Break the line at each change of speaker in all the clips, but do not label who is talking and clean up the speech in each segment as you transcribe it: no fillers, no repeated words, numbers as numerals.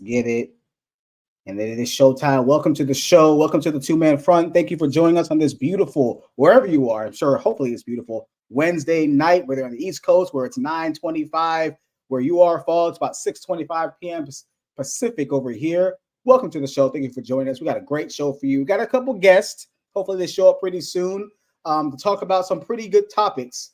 Get it. And then it is showtime. Welcome to the show. Welcome to the two-man front. Thank you for joining us on this beautiful, wherever you are. I'm sure, hopefully, it's beautiful Wednesday night, whether on the East Coast, where it's 9:25, where you are, fall. It's about 6:25 p.m. Pacific over here. Welcome to the show. Thank you for joining us. We got a great show for you. We got a couple guests. Hopefully, they show up pretty soon to talk about some pretty good topics.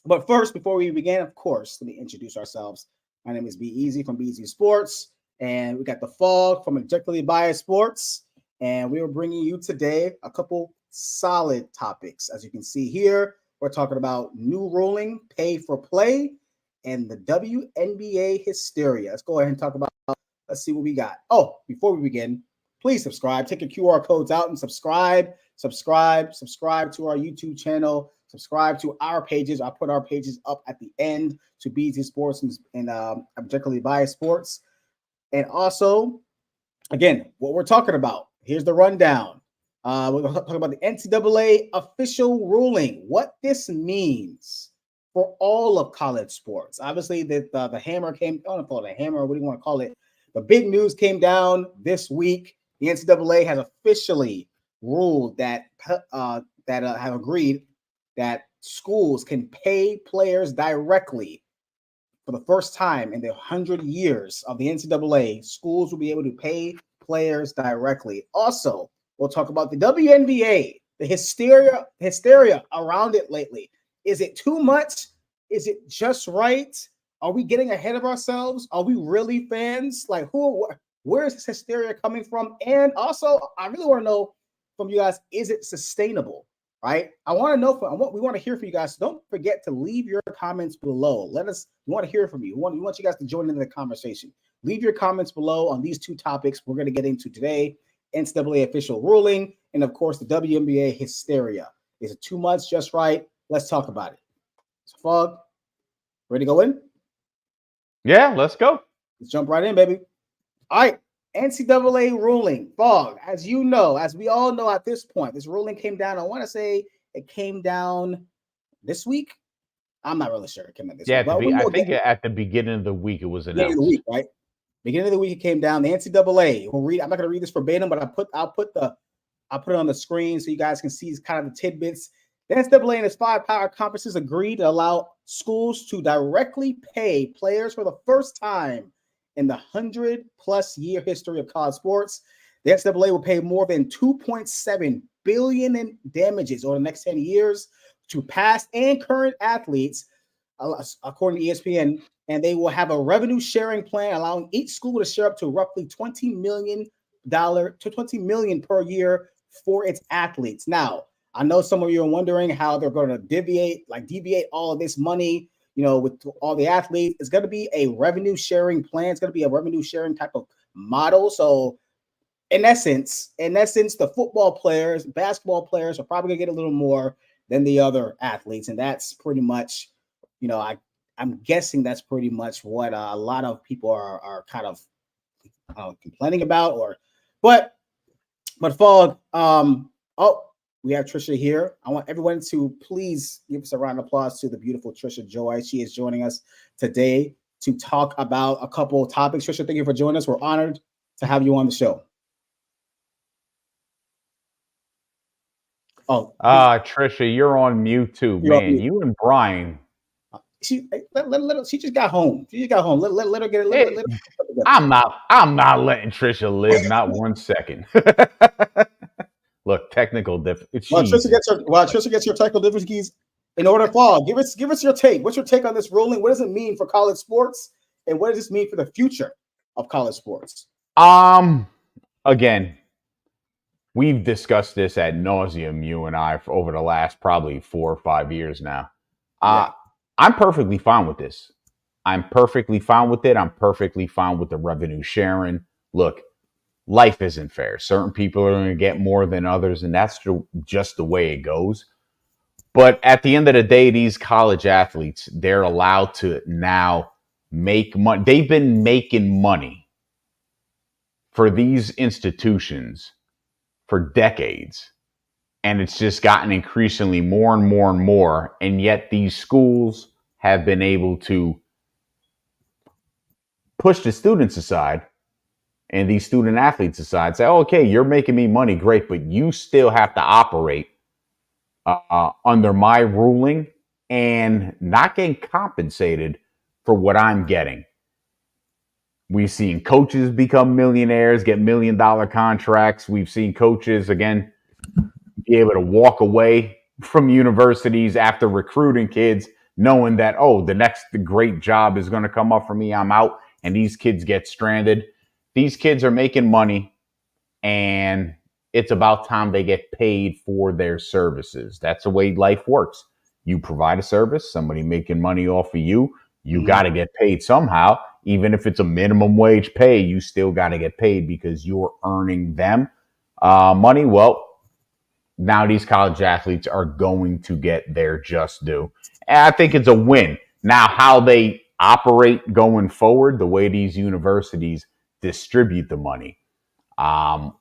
But first, before we begin, of course, let me introduce ourselves. My name is Be Easy from Be Easy Sports. And we got the Fog from Objectively Biased Sports. And we are bringing you today a couple solid topics. As you can see here, we're talking about new ruling, pay for play, and the WNBA hysteria. Let's go ahead and talk about, let's see what we got. Oh, before we begin, please subscribe. Take your QR codes out and subscribe to our YouTube channel. Subscribe to our pages. I'll put our pages up at the end to Be Easy Sports and Objectively Biased Sports. And also, again, what we're talking about. Here's the rundown. We're going to talk about the NCAA official ruling, what this means for all of college sports. Obviously, the hammer came, I don't call it a hammer, what do you want to call it? The big news came down this week. The NCAA has officially ruled that have agreed that schools can pay players directly. For the first time in the 100 years of the NCAA, schools will be able to pay players directly. Also, we'll talk about the WNBA, the hysteria around it lately. Is it too much? Is it just right? Are we getting ahead of ourselves? Are we really fans? Like, where is this hysteria coming from? And also, I really want to know from you guys, is it sustainable? Right? I want to know we want to hear from you guys. So don't forget to leave your comments below. We want to hear from you. We want you guys to join in the conversation. Leave your comments below on these two topics we're going to get into today. NCAA official ruling, and of course the WNBA hysteria. Is it too much? Just right? Let's talk about it. So, Fog, ready to go in?
Yeah, let's go.
Let's jump right in, baby. All right. NCAA ruling, Fog, as you know, as we all know at this point, this ruling came down. I want to say it came down this week. I'm not really sure it came out this week.
I think at the beginning of the week it was announced.
Beginning of the week, right? Beginning of the week it came down. The NCAA. I'm not going to read this verbatim, but I'll put it on the screen so you guys can see kind of the tidbits. The NCAA and its 5 power conferences agreed to allow schools to directly pay players for the first time in the 100+ year history of college sports. The NCAA will pay more than $2.7 billion in damages over the next 10 years to past and current athletes, according to ESPN, and they will have a revenue sharing plan allowing each school to share up to roughly $20 million per year for its athletes. Now, I know some of you are wondering how they're going to deviate all of this money, with all the athletes. It's going to be a revenue sharing plan. It's going to be a revenue sharing type of model. So in essence, the football players, basketball players are probably going to get a little more than the other athletes. And that's pretty much, I'm guessing that's pretty much what a lot of people are kind of complaining about. But Fog, we have Trisha here. I want everyone to please give us a round of applause to the beautiful Trisha Joy. She is joining us today to talk about a couple of topics. Trisha, thank you for joining us. We're honored to have you on the show.
Oh, Trisha, you're on mute too, man. You and Brian.
She just got home. Let her get it.
I'm not letting Trisha live not 1 second. Look, technical difficulties.
While Trisha gets her technical difficulties, in order to fall, give us your take. What's your take on this ruling? What does it mean for college sports, and what does this mean for the future of college sports?
Again, we've discussed this ad nauseum, you and I, for over the last probably 4 or 5 years now. I'm perfectly fine with this. I'm perfectly fine with it. I'm perfectly fine with the revenue sharing. Look, life isn't fair. Certain people are going to get more than others, and that's just the way it goes. But at the end of the day, these college athletes, they're allowed to now make money. They've been making money for these institutions for decades, and it's just gotten increasingly more and more and more. And yet these schools have been able to push the students aside And these student athletes decide, say, oh, okay, you're making me money, great, but you still have to operate under my ruling and not getting compensated for what I'm getting. We've seen coaches become millionaires, get $1 million contracts. We've seen coaches, again, be able to walk away from universities after recruiting kids, knowing that, oh, the next great job is going to come up for me. I'm out. And these kids get stranded. These kids are making money, and it's about time they get paid for their services. That's the way life works. You provide a service, somebody making money off of you, you got to get paid somehow. Even if it's a minimum wage pay, you still got to get paid because you're earning them money. Well, now these college athletes are going to get their just due. And I think it's a win. Now, how they operate going forward, the way these universities distribute the money,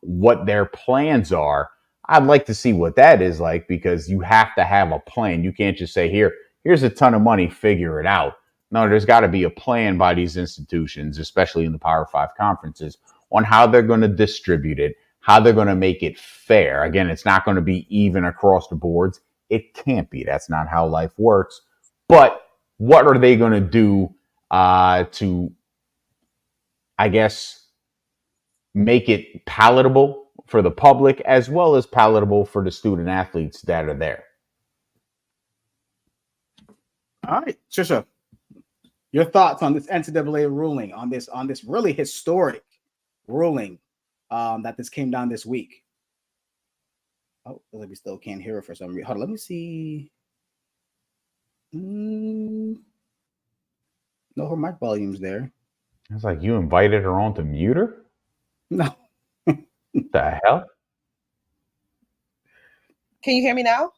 what their plans are, I'd like to see what that is like, because you have to have a plan. You can't just say, here's a ton of money, figure it out. No, there's got to be a plan by these institutions, especially in the Power 5 conferences, on how they're going to distribute it, how they're going to make it fair. Again, it's not going to be even across the boards. It can't be. That's not how life works. But what are they going to do to, I guess, make it palatable for the public as well as palatable for the student athletes that are there?
All right, Trisha, your thoughts on this NCAA ruling, on this really historic ruling that this came down this week? Oh, we still can't hear it for some reason. Hold on, let me see. No, her mic volume's there.
It's like you invited her on to mute her?
No.
The hell?
Can you hear me now?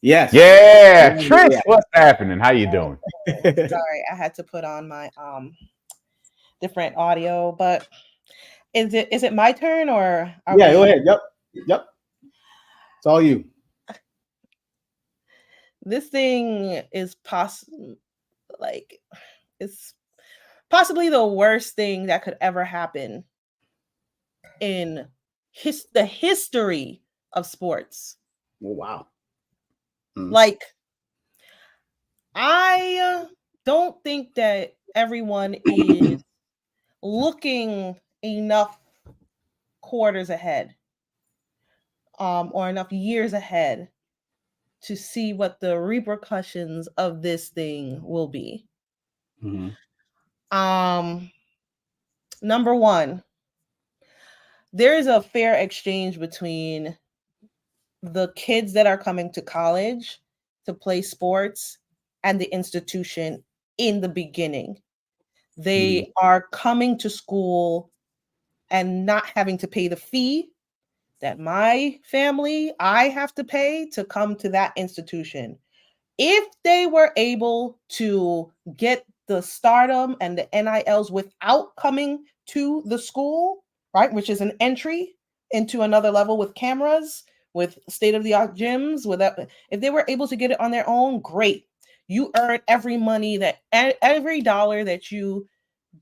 Yes.
Yeah, Trish, yeah. What's happening? How you doing?
Sorry, I had to put on my different audio, but is it my turn or
yeah, go ahead. Yep. It's all you.
This thing is it's possibly the worst thing that could ever happen in the history of sports.
Oh, wow.
Like, I don't think that everyone is looking enough quarters ahead, or enough years ahead to see what the repercussions of this thing will be. Number one, there is a fair exchange between the kids that are coming to college to play sports and the institution in the beginning. They are coming to school and not having to pay the fee that my family, I have to pay to come to that institution. If they were able to get the stardom and the NILs without coming to the school, right, which is an entry into another level with cameras, with state-of-the-art gyms, if they were able to get it on their own, great. You earn every dollar that you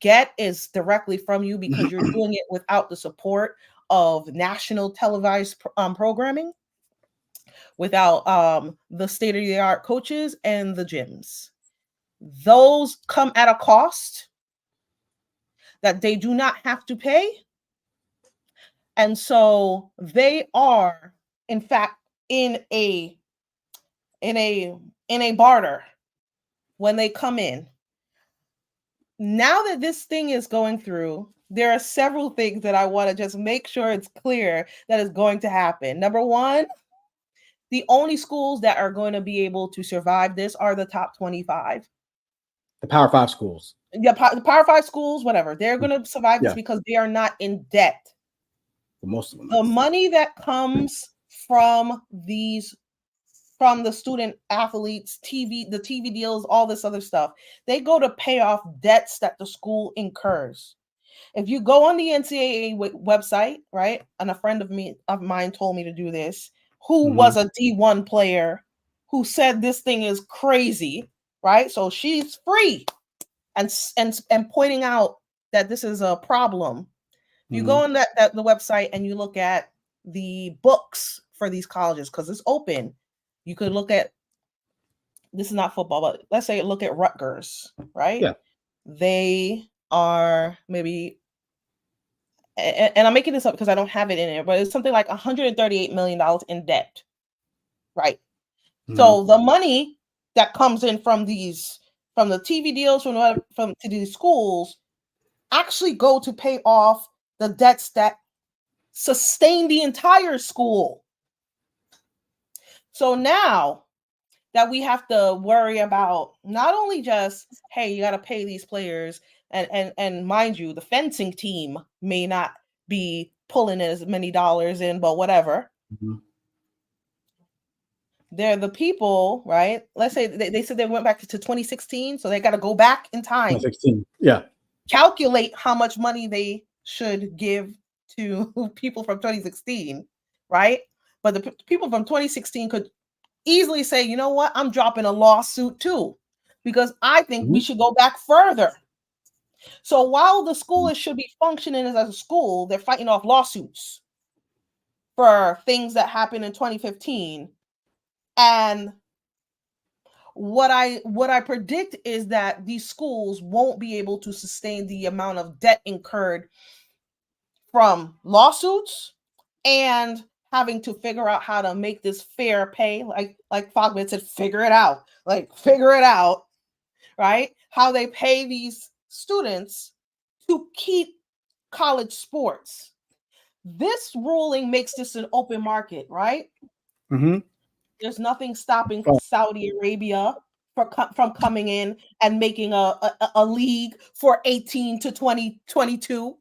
get is directly from you because you're doing it without the support of national televised programming, without the state-of-the-art coaches and the gyms. Those come at a cost that they do not have to pay. And so they are, in fact, in a barter when they come in. Now that this thing is going through, there are several things that I want to just make sure it's clear that is going to happen. Number one, the only schools that are going to be able to survive this are the top 25.
The Power 5 schools.
Yeah, the Power 5 schools, whatever. They're going to survive this because they are not in debt.
Most of them.
The money that comes from the student athletes, the TV deals, all this other stuff, they go to pay off debts that the school incurs. If you go on the NCAA website, right, and a friend of mine told me to do this, who was a D1 player who said this thing is crazy, right? So she's free and pointing out that this is a problem. If you go on the website and you look at the books for these colleges, because it's open, you could look at, this is not football, but let's say look at Rutgers, right?
Yeah.
They are maybe, and I'm making this up because I don't have it in there, but it's something like $138 million in debt, right? So the money that comes in from the TV deals, from to these schools, actually go to pay off the debts that sustain the entire school. So now that we have to worry about not only just, hey, you got to pay these players, and mind you, the fencing team may not be pulling as many dollars in, but whatever. They're the people, right? Let's say they said they went back to 2016, so they got to go back in time.
2016, yeah.
Calculate how much money they should give to people from 2016, right? But the people from 2016 could easily say, you know what, I'm dropping a lawsuit too, because I think we should go back further. So while the school should be functioning as a school, they're fighting off lawsuits for things that happened in 2015. And what I predict is that these schools won't be able to sustain the amount of debt incurred from lawsuits and having to figure out how to make this fair pay. Like Fogman said, figure it out, right? How they pay these students to keep college sports. This ruling makes this an open market, right? There's nothing stopping Saudi Arabia from coming in and making a league for 18 to 22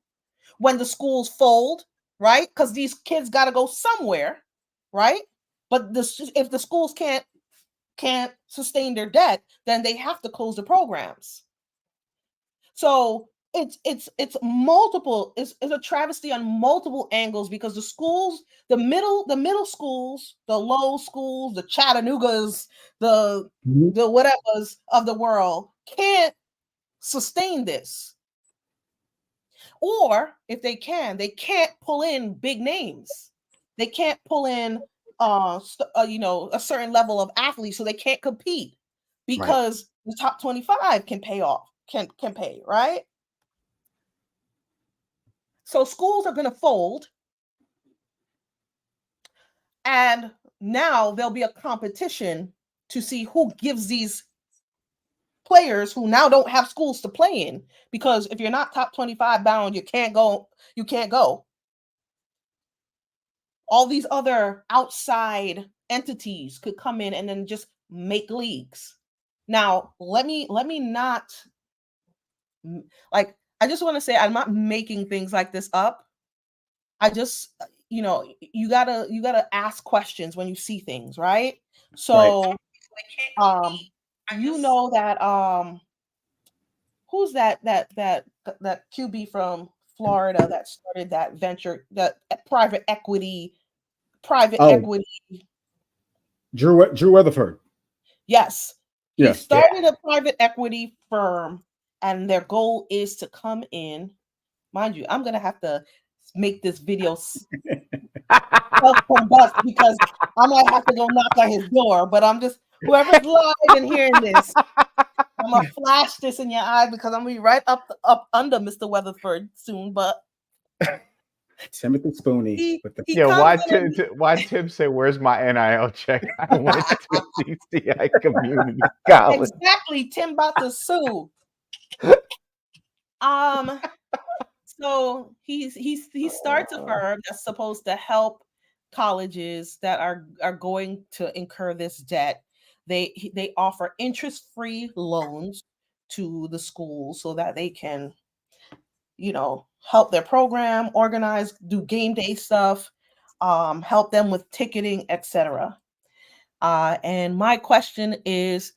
when the schools fold, right? Because these kids got to go somewhere, right? But if the schools can't sustain their debt, then they have to close the programs. So it's multiple. It's a travesty on multiple angles, because the schools, the middle schools, the low schools, the Chattanoogas, the whatevers of the world can't sustain this. Or if they can't pull in big names. They can't pull in a certain level of athletes, so they can't compete because the top 25 can pay, right? So schools are going to fold, and now there'll be a competition to see who gives these players who now don't have schools to play in, because if you're not top 25 bound, you can't go. All these other outside entities could come in and then just make leagues. Now, let me not, like, I just want to say I'm not making things like this up. I just, you gotta ask questions when you see things, right? So, that who's that QB from Florida that started that venture, that private equity.
Drew Weatherford.
Yes. He started a private equity firm, and their goal is to come in. Mind you, I'm going to have to make this video self-combust, because I might have to go knock on his door, but I'm just, whoever's live and hearing this, I'm going to flash this in your eye, because I'm going to be right up under Mr. Weatherford soon, but
Timothy Spooney.
Why Tim say, "Where's my NIL check? I went to CCI Community College."
Exactly, Tim about to sue. So he starts a firm that's supposed to help colleges that are going to incur this debt. They offer interest-free loans to the schools so that they can, help their program, organize, do game day stuff, help them with ticketing, etc. And my question is,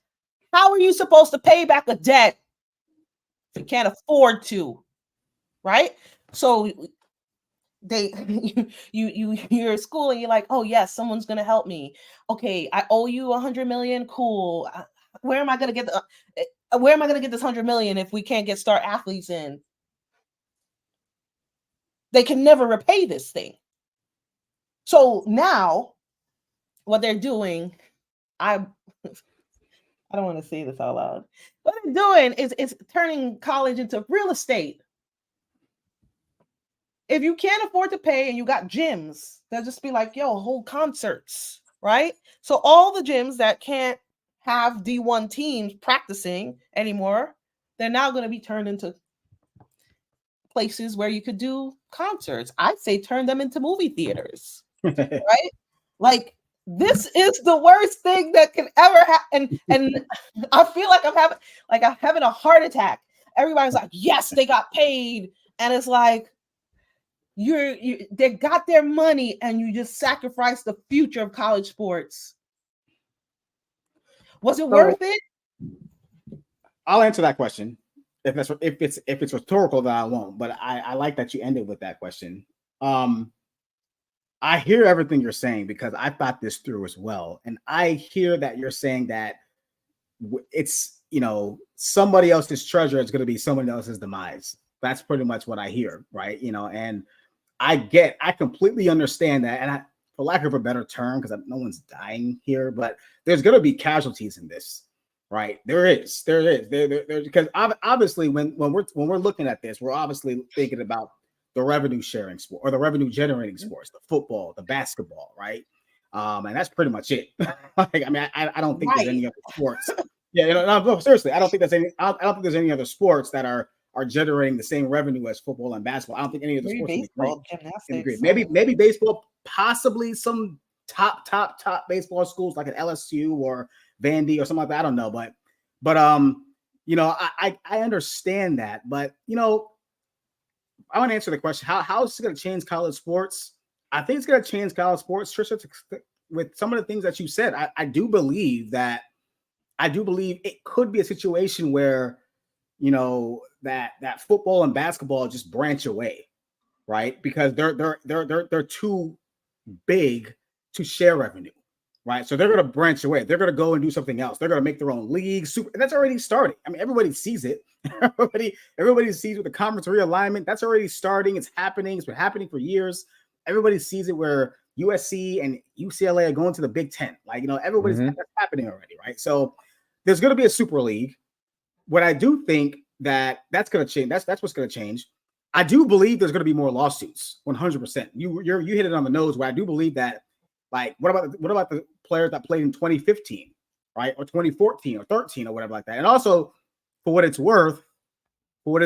how are you supposed to pay back a debt if you can't afford to? Right? So you're at school and you're like, oh yes, someone's gonna help me. Okay, I owe you $100 million. Cool. Where am I gonna get this $100 million if we can't get star athletes in? They can never repay this thing. So now what they're doing, I don't want to say this out loud. What they're doing is turning college into real estate. If you can't afford to pay and you got gyms, they'll just be like, yo, hold concerts, right? So all the gyms that can't have D1 teams practicing anymore, they're now going to be turned into places where you could do concerts. I'd say turn them into movie theaters, right? Like, this is the worst thing that can ever happen. And I feel like I'm having a heart attack. Everybody's like, yes, they got paid. And it's like, they got their money and you just sacrificed the future of college sports. Was it worth it?
I'll answer that question. If it's rhetorical, then I won't. But I like that you ended with that question. I hear everything you're saying because I thought this through as well. And I hear that you're saying that it's, somebody else's treasure is going to be someone else's demise. That's pretty much what I hear, right? And I completely understand that. And for lack of a better term, because no one's dying here, but there's going to be casualties in this, right? There is, because obviously when we're looking at this, we're obviously thinking about the revenue sharing sport or the revenue generating sports, the football, the basketball, right? And that's pretty much it. I don't think there's any other sports. No, seriously, I don't think there's any other sports that are generating the same revenue as football and basketball. I don't think any of the sports
baseball, gymnastics.
Maybe baseball, possibly some top baseball schools like an LSU or Vandy or something like that. I don't know, but I understand that, but I want to answer the question. How is it going to change college sports? I think it's going to change college sports, Trisha, with some of the things that you said. I do believe it could be a situation where, that football and basketball just branch away, right? Because they're too big to share revenue, right? So they're going to branch away. They're going to go and do something else. They're going to make their own league. That's already starting. I mean, everybody sees it. Everybody sees with the conference realignment. That's already starting. It's happening. It's been happening for years. Everybody sees it where USC and UCLA are going to the Big Ten. Everybody's that's happening already, right? So there's going to be a super league. What I do think that's going to change. That's what's going to change. I do believe there's going to be more lawsuits. 100%. You hit it on the nose. Where I do believe that. Like, what about the players that played in 2015, right, or 2014 or 13 or whatever like that? And also, for what it's worth, in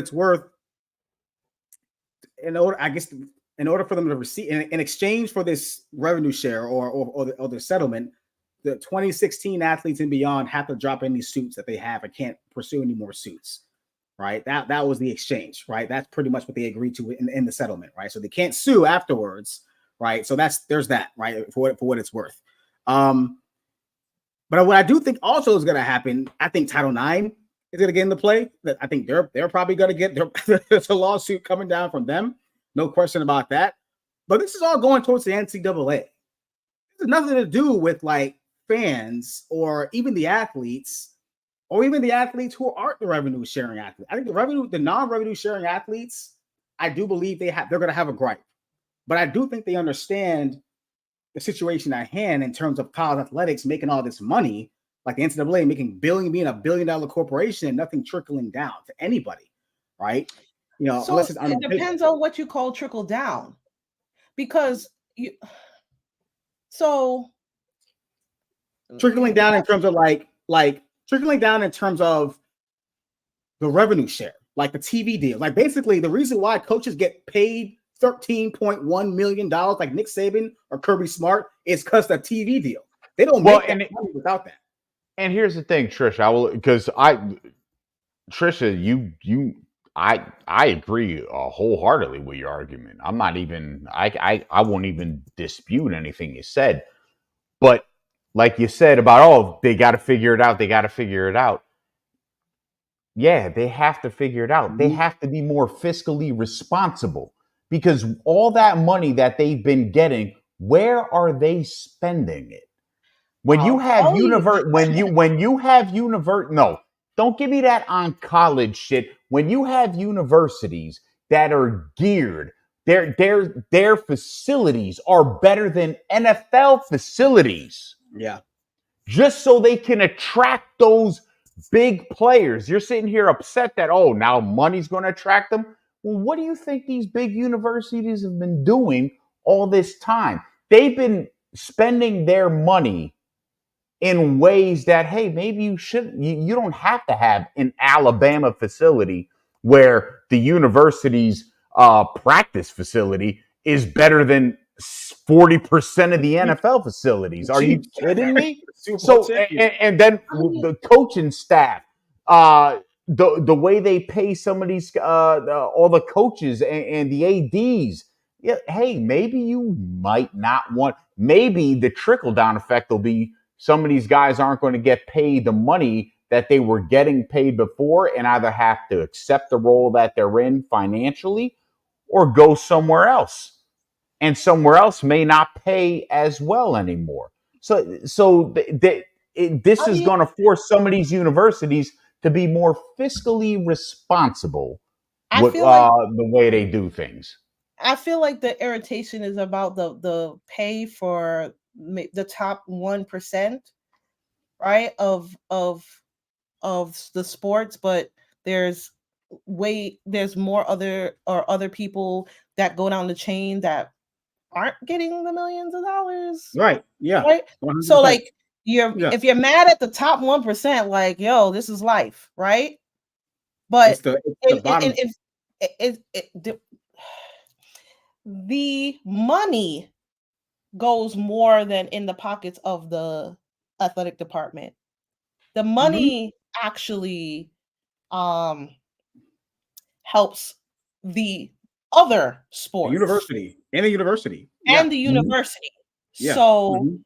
order for them to receive in exchange for this revenue share or the settlement, the 2016 athletes and beyond have to drop any suits that they have and can't pursue any more suits, right? That was the exchange, right? That's pretty much what they agreed to in the settlement, right? So they can't sue afterwards, right? So there's that, right? For what it's worth. But what I do think also is going to happen, I think Title IX is going to get into play. I think they're probably going to get there's a lawsuit coming down from them, no question about that. But this is all going towards the NCAA. It has nothing to do with like fans or even the athletes, or even the athletes who aren't the revenue sharing athletes. I think the non-revenue sharing athletes, I do believe they're going to have a gripe, but I do think they understand the situation at hand in terms of college athletics making all this money, like the NCAA being a $1 billion corporation and nothing trickling down to anybody, right?
So unless it's it depends on what you call trickle down, because
trickling down in terms of like trickling down in terms of the revenue share, like the TV deal. Like basically the reason why coaches get paid $13.1 million like Nick Saban or Kirby Smart is because the TV deal. They don't make that money without that.
And here's the thing, Trish, Trisha, I agree wholeheartedly with your argument. I'm not even I won't even dispute anything you said. But like you said about, they got to figure it out. Yeah, they have to figure it out. Mm-hmm. They have to be more fiscally responsible, because all that money that they've been getting, where are they spending it? When you have no, don't give me that on college shit. When you have universities that are geared their facilities are better than NFL facilities.
Yeah.
Just so they can attract those big players. You're sitting here upset that, oh, now money's going to attract them. Well, what do you think these big universities have been doing all this time? They've been spending their money in ways that, hey, maybe you don't have to have an Alabama facility where the university's practice facility is better than 40% of the NFL facilities. Are you kidding me? So, and then the coaching staff, the way they pay some of these, all the coaches and the ADs. Yeah, hey, maybe you might not want. Maybe the trickle down effect will be some of these guys aren't going to get paid the money that they were getting paid before, and either have to accept the role that they're in financially, or go somewhere else. And somewhere else may not pay as well anymore. This is going to force some of these universities to be more fiscally responsible with the way they do things.
I feel like the irritation is about the pay for the top 1%, right, of the sports, but there's more other people that go down the chain that aren't getting the millions of dollars.
Right. Yeah.
Right. 100%. So like if you're mad at the top 1%, like, yo, this is life, right? But the money goes more than in the pockets of the athletic department. The money actually helps the other sports,
the university.
Yeah. So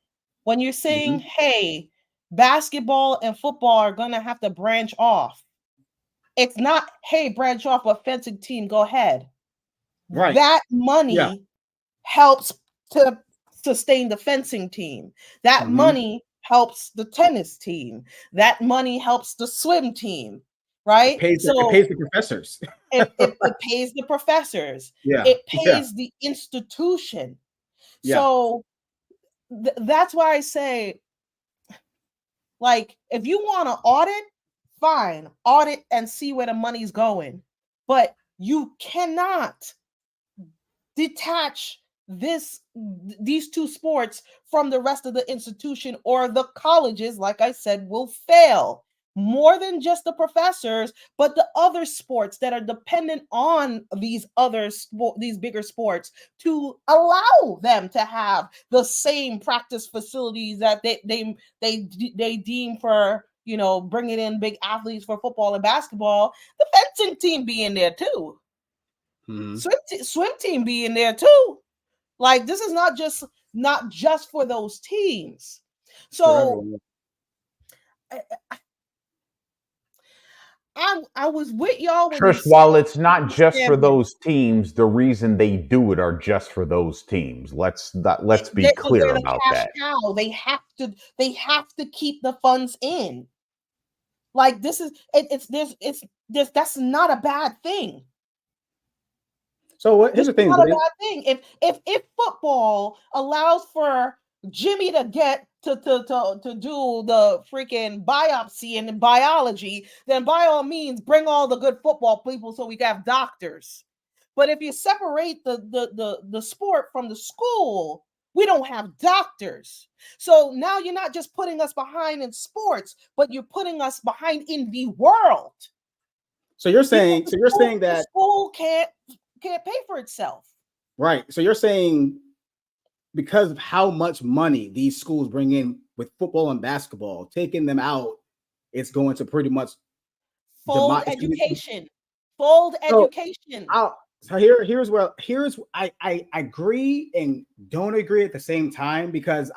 when you're saying, hey, basketball and football are going to have to branch off, it's not, hey, branch off, but fencing team, go ahead. Right. That money helps to sustain the fencing team. That money helps the tennis team. That money helps the swim team. Right?
It pays the professors.
it pays the professors.
Yeah.
It pays the institution. Yeah. So that's why I say, like, if you want to audit, fine, audit and see where the money's going. But you cannot detach these two sports from the rest of the institution, or the colleges, like I said, will fail. More than just the professors, but the other sports that are dependent on these bigger sports, to allow them to have the same practice facilities that they deem for, bringing in big athletes for football and basketball. The fencing team be in there too. Swim team be in there too. Like, this is not just for those teams. So I was with y'all.
Trish, while it's not just for those teams, the reason they do it are just for those teams. Let's be clear about that.
They have to keep the funds in. Like, this is that's not a bad thing.
So here's the thing.
Not a bad thing. If football allows for Jimmy to get to do the freaking biopsy and biology, then by all means bring all the good football people so we can have doctors. But if you separate the sport from the school, we don't have doctors. So now you're not just putting us behind in sports, but you're putting us behind in the world.
So you're saying that
the school can't pay for itself.
Right. So you're saying, because of how much money these schools bring in with football and basketball, taking them out, it's going to pretty much
fold education. Education.
So here's where I agree and don't agree at the same time, because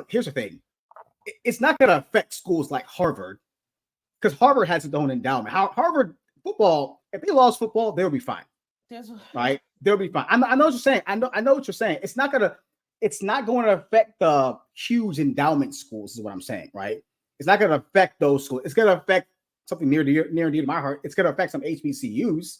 here's the thing. It's not going to affect schools like Harvard, because Harvard has its own endowment. Harvard football, if they lost football, they'll be fine. Right? They'll be fine. I know what you're saying. I know what you're saying. It's not going to affect the huge endowment schools, is what I'm saying, right? It's not going to affect those schools. It's going to affect something near and dear to my heart. It's going to affect some HBCUs,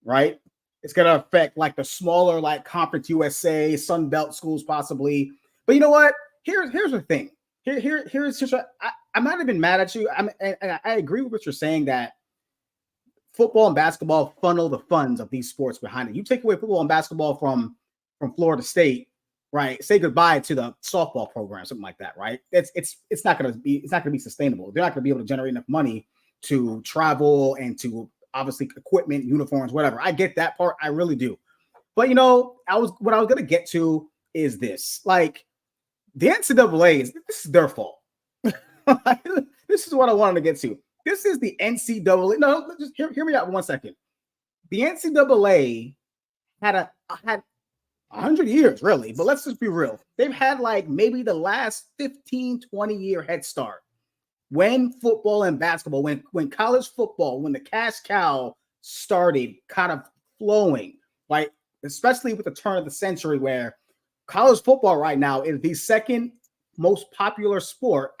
right? It's going to affect like the smaller, like Conference USA, Sun Belt schools possibly. But you know what? Here's the thing. Here's just I'm not even mad at you. And I agree with what you're saying that football and basketball funnel the funds of these sports behind it. You take away football and basketball from Florida State, right? Say goodbye to the softball program, something like that, right? It's not going to be sustainable. They're not going to be able to generate enough money to travel and to obviously equipment, uniforms, whatever. I get that part. I really do. But what I was going to get to is this. Like the NCAA this is their fault. This is what I wanted to get to. This is the NCAA. No, just hear me out 1 second. The NCAA had 100 years, really, but let's just be real. They've had like maybe the last 15, 20-year head start. When football and basketball, when college football, when the cash cow started kind of flowing, like especially with the turn of the century where college football right now is the second most popular sport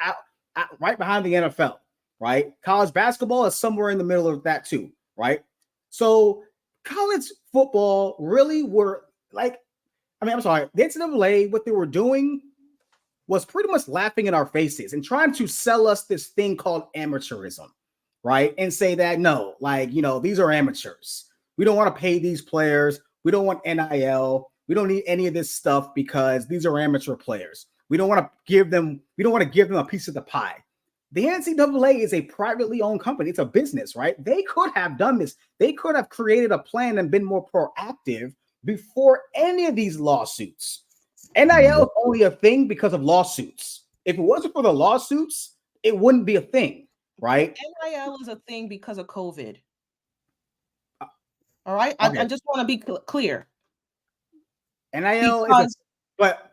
right behind the NFL, right? College basketball is somewhere in the middle of that too, right? So college football really were like, I'm sorry, the NCAA, what they were doing was pretty much laughing in our faces and trying to sell us this thing called amateurism, right? And say that, no, like, these are amateurs. We don't want to pay these players. We don't want NIL. We don't need any of this stuff because these are amateur players. We don't want to give them a piece of the pie. The NCAA is a privately owned company. It's a business, right? They could have done this. They could have created a plan and been more proactive before any of these lawsuits. NIL is only a thing because of lawsuits. If it wasn't for the lawsuits, it wouldn't be a thing, right?
NIL is a thing because of COVID. All right? Okay. I just want to be clear.
NIL is but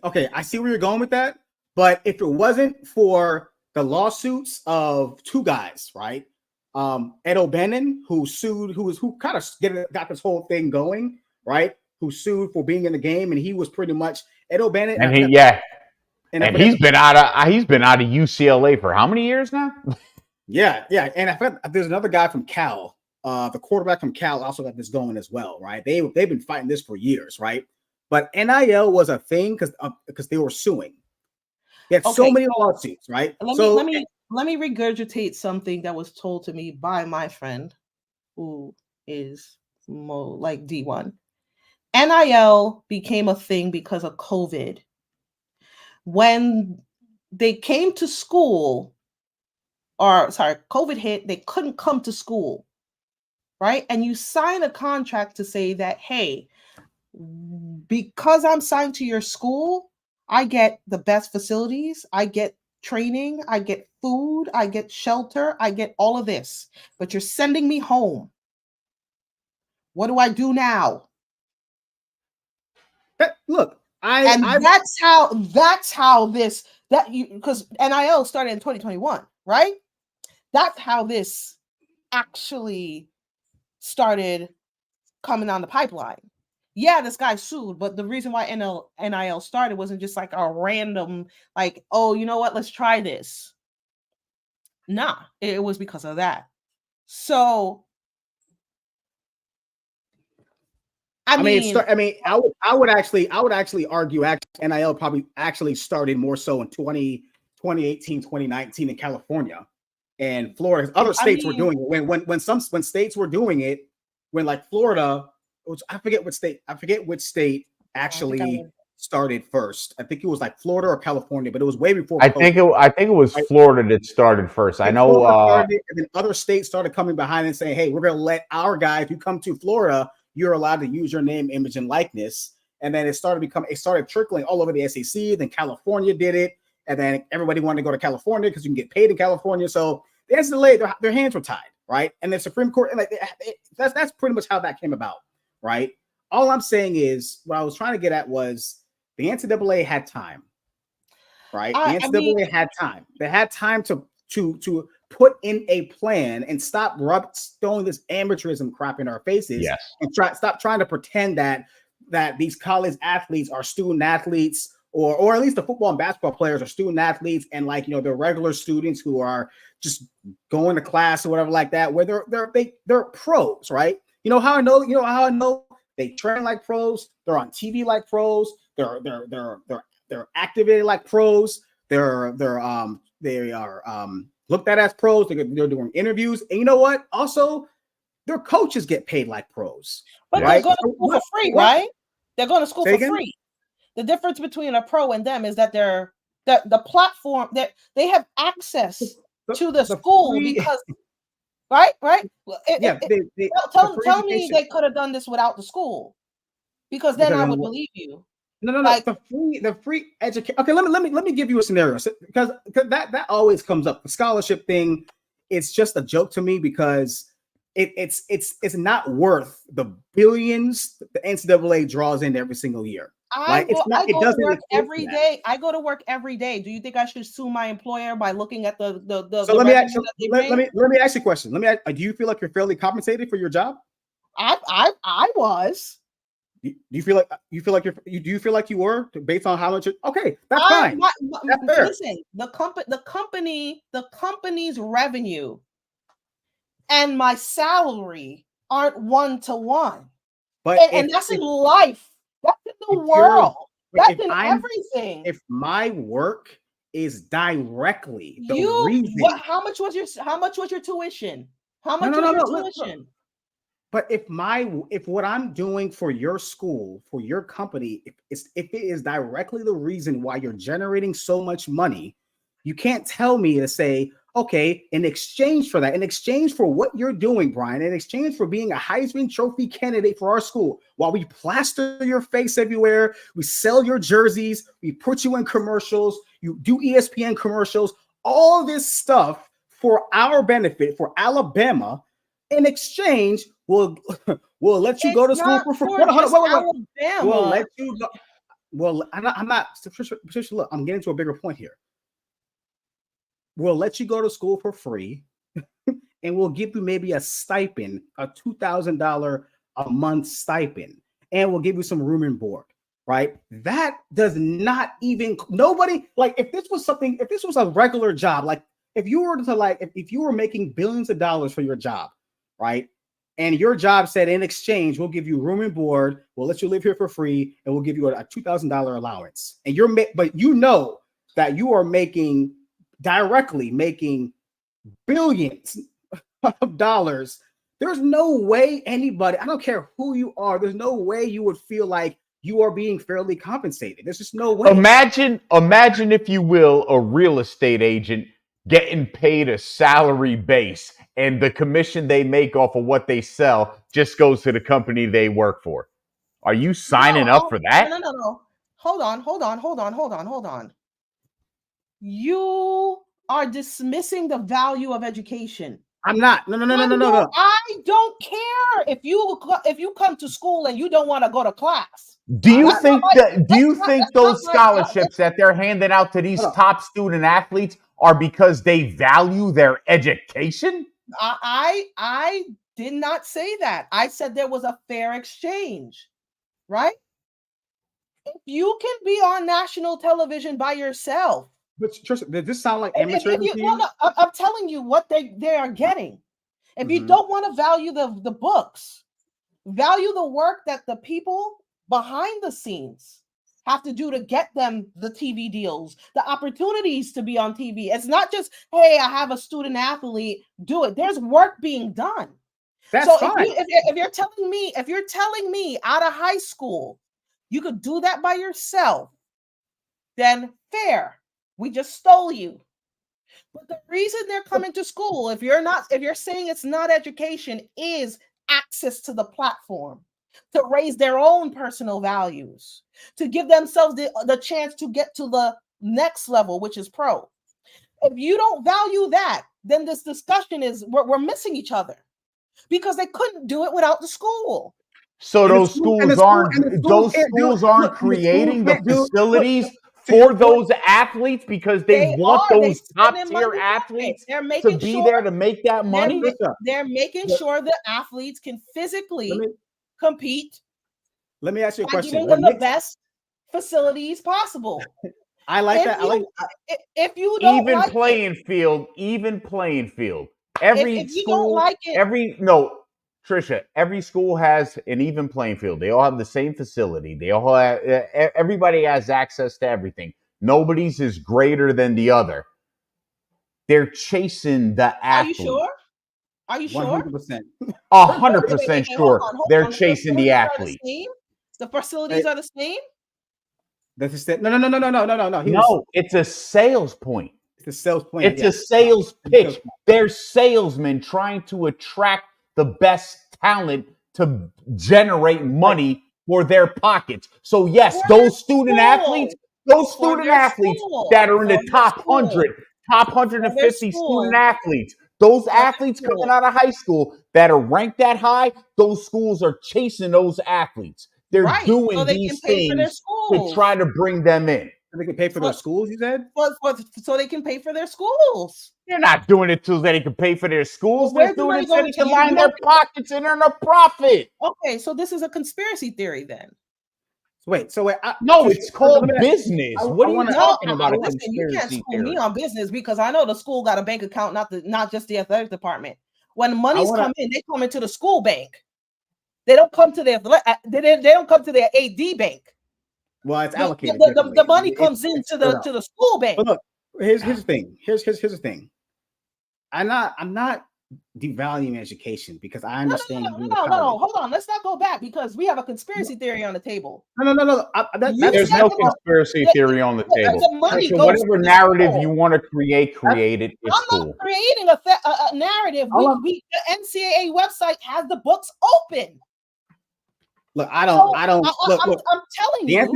okay, I see where you're going with that. But if it wasn't for the lawsuits of two guys, right? Ed O'Bannon, who kind of got this whole thing going, right? Who sued for being in the game, and he was pretty much Ed O'Bannon.
And he's been out of UCLA for how many years now?
Yeah. And I thought there's another guy from Cal, the quarterback from Cal, also got this going as well, right? They've been fighting this for years, right? But NIL was a thing because they were suing. They had so many lawsuits, right?
Let me regurgitate something that was told to me by my friend, who is like D1. NIL became a thing because of COVID. When they came to school, COVID hit, they couldn't come to school, right? And you sign a contract to say that, hey, because I'm signed to your school, I get the best facilities, I get training, I get food, I get shelter, I get all of this, but you're sending me home. What do I do now?
Look,
that's how this because NIL started in 2021, right? That's how this actually started coming down the pipeline. Yeah, this guy sued, but the reason why NIL started wasn't just like a random, like, oh, you know what, let's try this. Nah, it was because of that. So I
would actually argue NIL probably actually started more so in 2018, 2019 in California and Florida. Other states were doing it when states were doing it, when like Florida, which I forget which state actually started first. I think it was like Florida or California, but it was way before.
I think it was Florida that started first. I know.
And then other states started coming behind and saying, "Hey, we're going to let our guy. If you come to Florida, you're allowed to use your name, image, and likeness." And then it started trickling all over the SEC. Then California did it, and then everybody wanted to go to California because you can get paid in California. So the NCAA, their hands were tied, right? And the Supreme Court, and that's pretty much how that came about, right? All I'm saying is, what I was trying to get at was the NCAA had time, right? The NCAA had time. They had time to put in a plan and stop throwing this amateurism crap in our faces.
Yes.
And stop trying to pretend that these college athletes are student athletes, or at least the football and basketball players are student athletes, and like, they're regular students who are just going to class or whatever like that, where they're pros, right? You know how I know? You know how I know? They train like pros. They're on TV like pros. They're activated like pros. They are looked at as pros. They're doing interviews, and you know what? Also, their coaches get paid like pros.
But
right?
they're going to school for free, right? They're going to school for free. The difference between a pro and them is that they're the platform that they have access to the school because right. Tell me they could have done this without the school, because then I would believe you.
No. Like, the free education. Okay, let me give you a scenario, because that always comes up. The scholarship thing, it's just a joke to me, because it's not worth the billions the NCAA draws in every single year. I go to work every day.
I go to work every day. Do you think I should sue my employer by looking at the?
So let me ask you a question. Do you feel like you're fairly compensated for your job?
I was.
Do you feel like you were, based on how much? Okay, that's fine.
Listen, the company's revenue and my salary aren't 1-to-1, and that's in life. That's in the world. That's in everything.
If my work is directly the reason,
how much was your tuition? How much was your tuition?
But if what I'm doing for your school, for your company, if it is directly the reason why you're generating so much money, you can't tell me to say, okay, in exchange for that, in exchange for what you're doing, Brian, in exchange for being a Heisman Trophy candidate for our school, while we plaster your face everywhere, we sell your jerseys, we put you in commercials, you do ESPN commercials, all this stuff for our benefit, for Alabama. In exchange, we'll let you go to school for free. We'll let you go. Well, I'm not, Patricia, look, I'm getting to a bigger point here. We'll let you go to school for free, and we'll give you maybe a stipend, a $2,000 a month stipend, and we'll give you some room and board, right? That does not even, nobody, like, if this was a regular job, like if you were making billions of dollars for your job, right? And your job said, in exchange, we'll give you room and board, we'll let you live here for free, and we'll give you a $2,000 allowance. And but you know that you are directly making billions of dollars. There's no way anybody, I don't care who you are, there's no way you would feel like you are being fairly compensated. There's just no way.
Imagine, if you will, a real estate agent getting paid a salary base, and the commission they make off of what they sell just goes to the company they work for. Are you signing up for that?
No. Hold on. You are dismissing the value of education.
I'm not. No.
I don't care if you come to school and you don't want to go to class.
Do you think those scholarships that they're handing out to these top student athletes are because they value their education?
I did not say that. I said there was a fair exchange, right? If you can be on national television by yourself.
But Trisha, did this sound like amateur?
No, I'm telling you what they are getting. If you don't want to value the books, value the work that the people behind the scenes have to do to get them the TV deals, the opportunities to be on TV. It's not just, hey, I have a student athlete, do it. There's work being done.
That's fine.
If you're telling me out of high school you could do that by yourself, then fair. We just stole you. But the reason they're coming to school, if you're saying it's not education, is access to the platform, to raise their own personal values, to give themselves the chance to get to the next level, which is pro. If you don't value that, then this discussion is we're missing each other, because they couldn't do it without the school.
So those schools aren't creating the facilities for those athletes because they want those top-tier athletes to be there to make that money?
They're making sure the athletes can physically compete.
Let me ask you a question.
Giving them the best facilities possible.
I like that.
If you don't
even
like
playing
it,
field, even playing field. Every
if you
school,
don't like it,
Trisha, every school has an even playing field. They all have the same facility. They all have, everybody has access to everything. Nobody's is greater than the other. They're chasing the
Are you
athlete.
sure? Are you sure?
100%.
100% sure
Hold
they're
on.
chasing the athlete.
The facilities are the same?
No.
No, it's a sales point.
It's a sales point.
It's a sales pitch. They're salesmen trying to attract the best talent to generate money for their pockets. So yes, those student athletes that are in the top 100, top 150 student athletes, those athletes coming out of high school that are ranked that high, those schools are chasing those athletes. They're doing these things to try to bring them in.
So they can pay for their schools, you said?
So they can pay for their schools.
They're not doing it so that they can pay for their schools. They're doing it so they can line their pockets and earn a profit.
Okay, so this is a conspiracy theory then.
Wait.
No, it's called business. What are you talking about? A
Listen, you can't
conspiracy
school me
theory?
on business because I know the school got a bank account, not just the athletic department. When monies come in, they come into the school bank. They don't come to their they don't come to their AD bank.
Well, it's allocated.
The money comes into the school bank.
But look, here's the thing. Here's the thing. I'm not devaluing education because I understand.
No. Hold on. Let's not go back because we have a conspiracy theory on the table.
No. There's no conspiracy theory on the table. So whatever narrative you want to create it. It's
I'm not creating a narrative. The NCAA website has the books open.
Look, I don't. Look,
I'm telling you,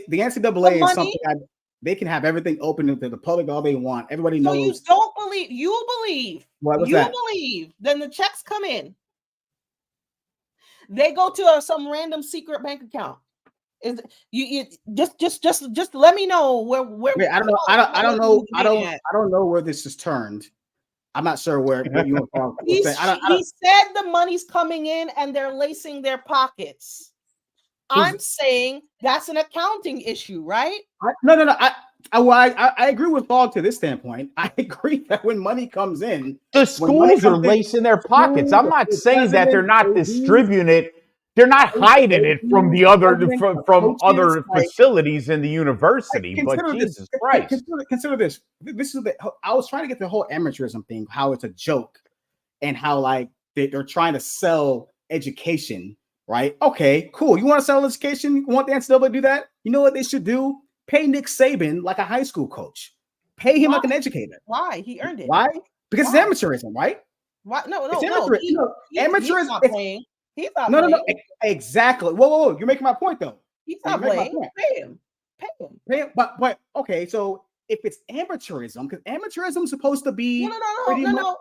the NCAA is something they can have everything open to the public all they want. Everybody knows.
So you don't believe? You believe? Believe? Then the checks come in. They go to some random secret bank account. Is you just let me know where?
Wait, I don't know. I don't know where this is turned. I'm not sure where you are.
He said the money's coming in and they're lacing their pockets. I'm saying that's an accounting issue, right?
No. I agree with Paul to this standpoint. I agree that when money comes in,
the schools are lacing their pockets. I'm not saying that they're not distributing it. They're not hiding it from the other from other facilities in the university. But Jesus Christ,
consider this. This is I was trying to get the whole amateurism thing, how it's a joke, and how like they're trying to sell education. Right? Okay, cool. You want to sell education? You want the NCAA to do that? You know what they should do? Pay Nick Saban like a high school coach. Pay him like an educator.
Why? He earned it.
Why? Because it's amateurism, right?
Why? No.
Amateurism.
He's not
playing. No. Exactly. Whoa. You're making my point though.
He's not playing. Pay him.
But okay. So if it's amateurism, because amateurism is supposed to be
no.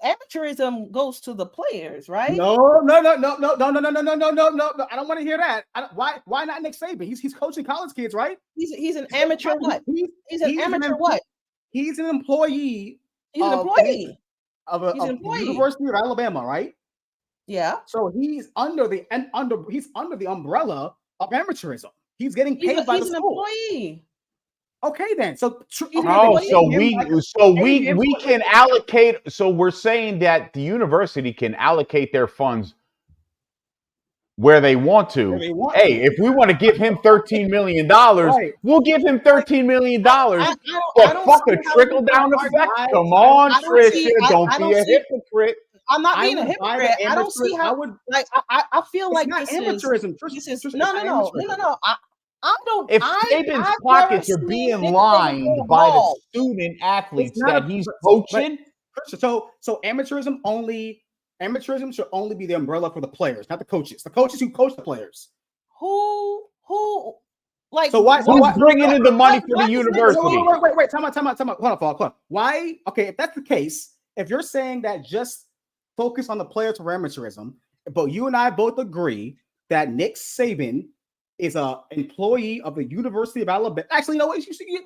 Amateurism goes to the players, right?
No. I don't want to hear that. Why not Nick Saban? He's coaching college kids, right?
He's an amateur what? He's an amateur what?
He's an employee.
He's an employee
of the University of Alabama, right?
Yeah.
So he's under the umbrella of amateurism. He's getting paid by the school.
He's an employee.
Okay, then. So
we can allocate. So we're saying that the university can allocate their funds where they want to. If we want to give him $13 million, we'll give him $13 million. But fuck a trickle down effect. Come on, Trisha, don't be a hypocrite.
I'm not being a hypocrite. I don't see how. I feel like
this amateurism.
Is no. I don't.
If Saban's pockets are being lined by the student athletes that he's coaching,
so amateurism should only be the umbrella for the players, not the coaches. The coaches who coach the players.
Who like?
So who's bringing in the money for the university?
Wait. Time out. Hold on. Why? Okay, if that's the case, if you're saying that just focus on the players for amateurism, but you and I both agree that Nick Saban is an employee of the University of Alabama. Actually,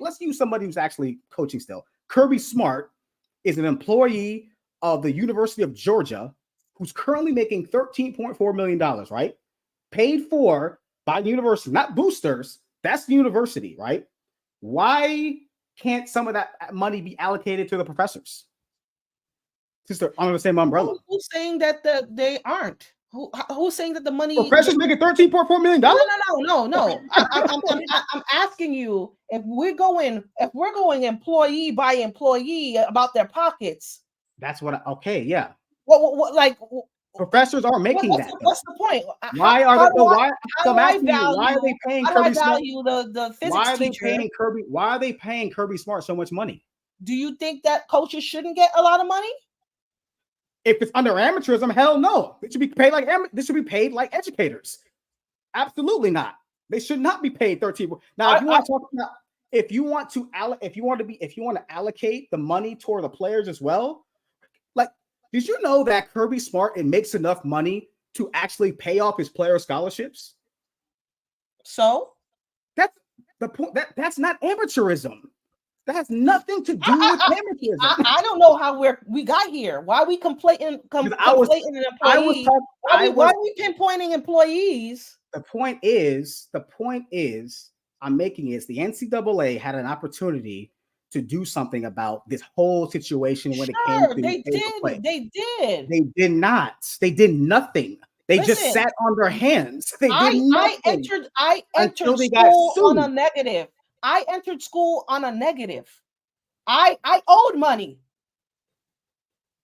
let's use somebody who's actually coaching still. Kirby Smart is an employee of the University of Georgia who's currently making $13.4 million, right? Paid for by the university, not boosters. That's the university, right? Why can't some of that money be allocated to the professors? Since they're under the same umbrella.
Who's saying that they aren't? Who's saying that the money?
Professionals making $13.4 million.
No. I'm asking you if we're going employee by employee about their pockets.
That's what. Okay, yeah.
What like
professors aren't making that.
What's the point?
Why are they paying Kirby Smart?
The physics teacher?
Why are they paying Kirby Smart so much money?
Do you think that coaches shouldn't get a lot of money?
If it's under amateurism, hell no. They should be paid like educators. Absolutely not. They should not be paid 13. Now, if you want to allocate the money toward the players as well, like, did you know that Kirby Smart makes enough money to actually pay off his player scholarships?
So
that's the point. That's not amateurism. That has nothing to do with amateurism.
I don't know how we got here. Why are we conflating an employee? Why are we pinpointing employees?
The point is, I'm making is the NCAA had an opportunity to do something about this whole situation when it came to
They
did not. They did nothing. They just sat on their hands. They did nothing.
I entered school on a negative. I entered school on a negative. I owed money.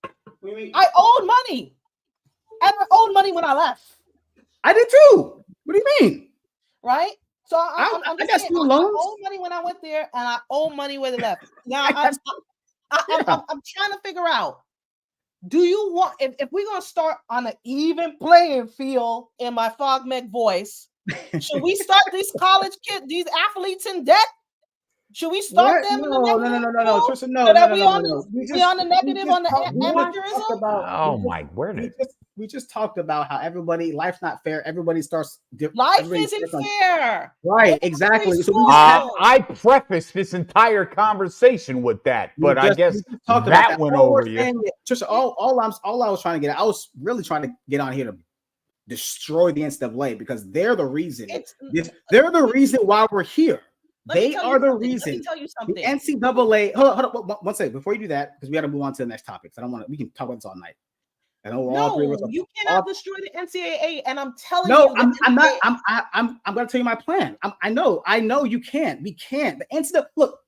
I owed money. And I owed money when I left.
I did too. What do you mean?
Right? So I got student loans. I owed money when I went there, and I owe money when I left. Now I'm trying to figure out. Do you want if we're gonna start on an even playing field in my FogMeg voice? Should we start these college kids, these athletes in debt? Should we start them?
No. Trisha, no.
We on the negative on the amateurism.
Oh my word!
We just talked about how life's not fair. Everybody starts.
Life isn't fair.
Right, exactly. So
I prefaced this entire conversation with that, but I guess that went over you.
Trisha, all I was trying to get. I was really trying to get on here to destroy the NCAA because they're the reason. They're the reason why we're here. They are the reason.
Let me tell you something.
The NCAA. Hold on, one second before you do that, because we got to move on to the next topic. I don't want to. We can talk about this all night. I know we're all three of us.
You cannot destroy the NCAA, and I'm telling you.
No, I'm not. I'm going to tell you my plan. I know you can't. We can't. The NCAA. Look,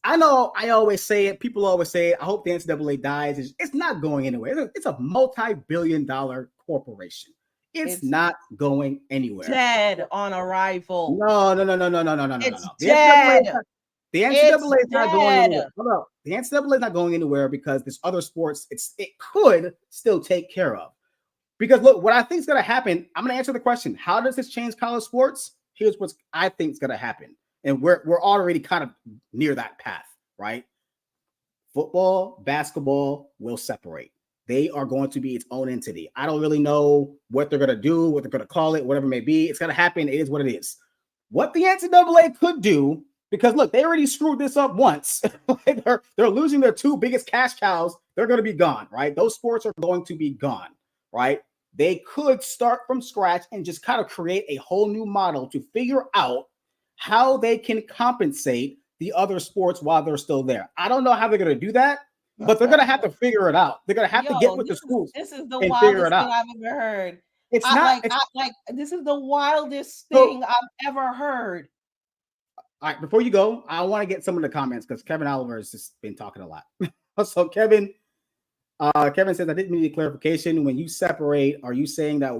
I know. I always say it. People always say it. I hope the NCAA dies. It's not going anywhere. It's a multi-billion-dollar corporation. It's not going anywhere.
Dead on arrival.
No.
It's dead.
The NCAA is not going anywhere. Hold up. The NCAA is not going anywhere because this other sports, it could still take care of. Because look, what I think is going to happen, I'm going to answer the question. How does this change college sports? Here's what I think is going to happen. And we're already kind of near that path, right? Football, basketball will separate. They are going to be its own entity. I don't really know what they're going to do, what they're going to call it, whatever it may be. It's going to happen. It is what it is. What the NCAA could do, because look, they already screwed this up once. They're losing their two biggest cash cows. They're going to be gone, right? Those sports are going to be gone, right? They could start from scratch and just kind of create a whole new model to figure out how they can compensate the other sports while they're still there. I don't know how they're going to do that. But they're going to have to figure it out. They're going to have to get with the schools.
This is the wildest thing I've ever heard. This is the wildest thing I've ever heard.
All right, before you go, I want to get some of the comments because Kevin Oliver has just been talking a lot. So Kevin says, I didn't need a clarification. When you separate, are you saying that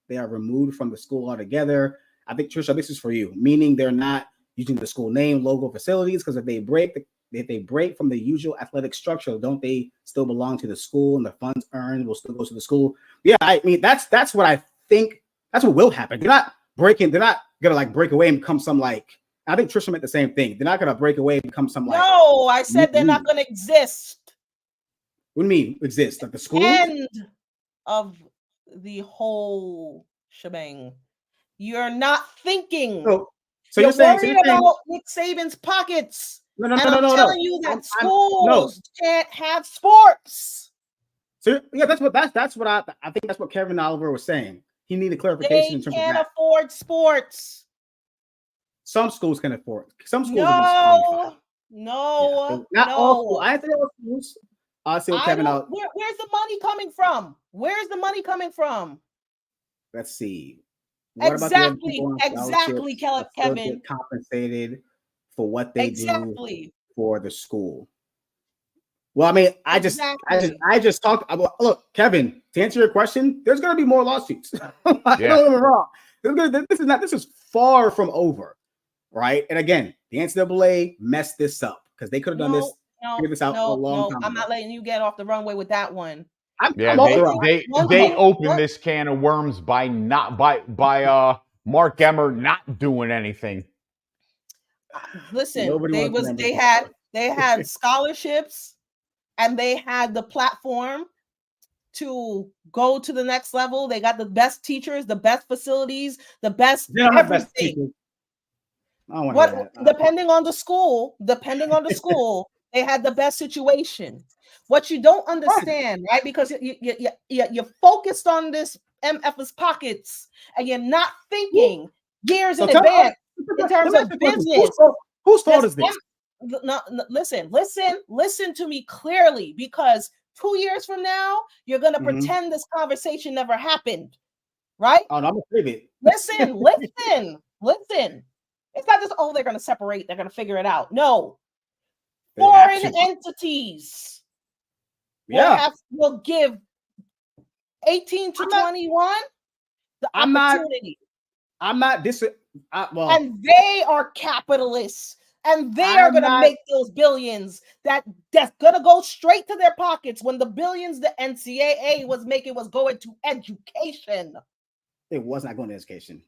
they are removed from the school altogether? I think, Trisha, this is for you, meaning they're not using the school name, logo, facilities, because if they break from the usual athletic structure, don't they still belong to the school and the funds earned will still go to the school? Yeah, I mean, that's what I think. That's what will happen. They're not breaking. They're not going to like break away and become some like, I think Trisha meant the same thing. They're not going to break away and become some like.
No, I said they're not going to exist.
What do you mean exist? Like the school?
End of the whole shebang. You're not thinking.
So you're saying
about Nick Saban's pockets.
No.
I'm telling you that schools can't have sports.
So yeah, that's what I think that's what Kevin Oliver was saying. He needed clarification in terms of that.
They can't afford sports.
Some schools can afford. Some schools.
No.
Not all schools. I think all schools. I'll see what Kevin out.
Where's the money coming from? Where's the money coming from?
Let's see.
What exactly, Kevin.
Get compensated for what they do for the school. Well, I mean, I just talked about. Look, Kevin, to answer your question, there's going to be more lawsuits. Don't get me wrong. This is far from over, right? And again, the NCAA messed this up because they could have done figured this out a long time ago.
I'm not letting you get off the runway with that one.
They opened this can of worms by Mark Emmer not doing anything.
Listen, they had scholarships and they had the platform to go to the next level. They got the best teachers, the best facilities, the best everything. Depending on the school, they had the best situation. What you don't understand, right? Because you're focused on this MF's pockets and you're not thinking years in advance in terms of business.
Whose fault is this?
No, listen to me clearly, because 2 years from now, you're going to pretend this conversation never happened, right?
Oh, no, I'm going to save it.
Listen. It's not just, they're going to separate. They're going to figure it out. No. Foreign entities will give 18 to 21 the opportunity. And they are capitalists. And they are going to make those billions that's going to go straight to their pockets when the billions the NCAA was making was going to education.
It was not going to education.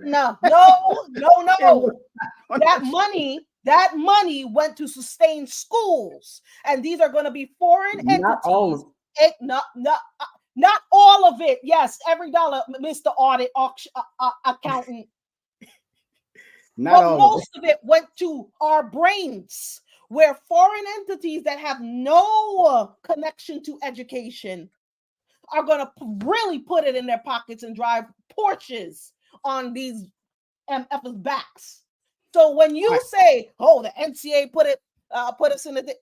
No. That money went to sustain schools. And these are going to be foreign entities. Not all of it. Yes, every dollar, Mr. Audit Accountant. But most of it went to our brains, where foreign entities that have no connection to education are going to really put it in their pockets and drive Porsches on these MF's backs. So when you say, the NCAA put us in the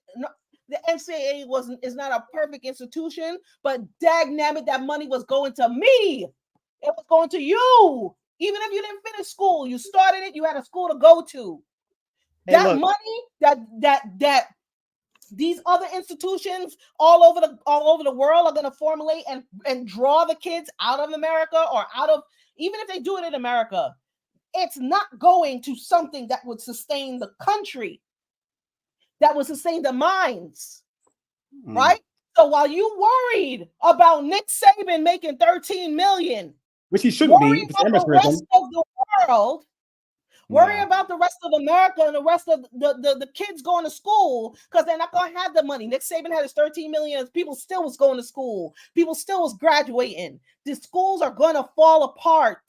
NCAA is not a perfect institution, but dagnabbit, that money was going to me. It was going to you. Even if you didn't finish school, you started it, you had a school to go to. Money that these other institutions all over the world are going to formulate and draw the kids out of America, or even if they do it in America, it's not going to something that would sustain the country, that would sustain the minds, right? So while you worried about Nick Saban making $13 million,
which he shouldn't be,
about the rest of the world, worry about the rest of America and the rest of the kids going to school, because they're not going to have the money. Nick Saban had his $13 million. People still was going to school. People still was graduating. The schools are going to fall apart.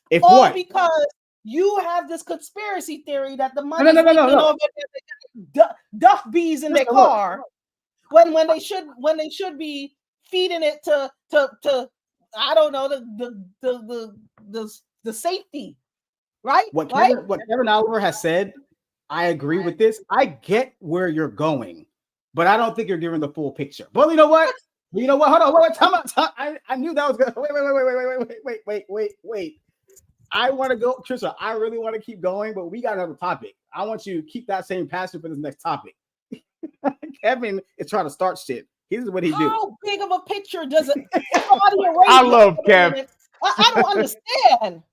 Because you have this conspiracy theory that the money duff bees in their car when they should be feeding it to I don't know, the safety, right?
What Kevin Oliver has said, I agree with this. I get where you're going, but I don't think you're giving the full picture. But you know what? Hold on. Time out. I knew that was good. Wait. I want to go, Trisha. I really want to keep going, but we got another topic. I want you to keep that same passion for this next topic. Kevin is trying to start shit. Here's what he do.
How big of a picture does it?
I love Kev.
I don't understand.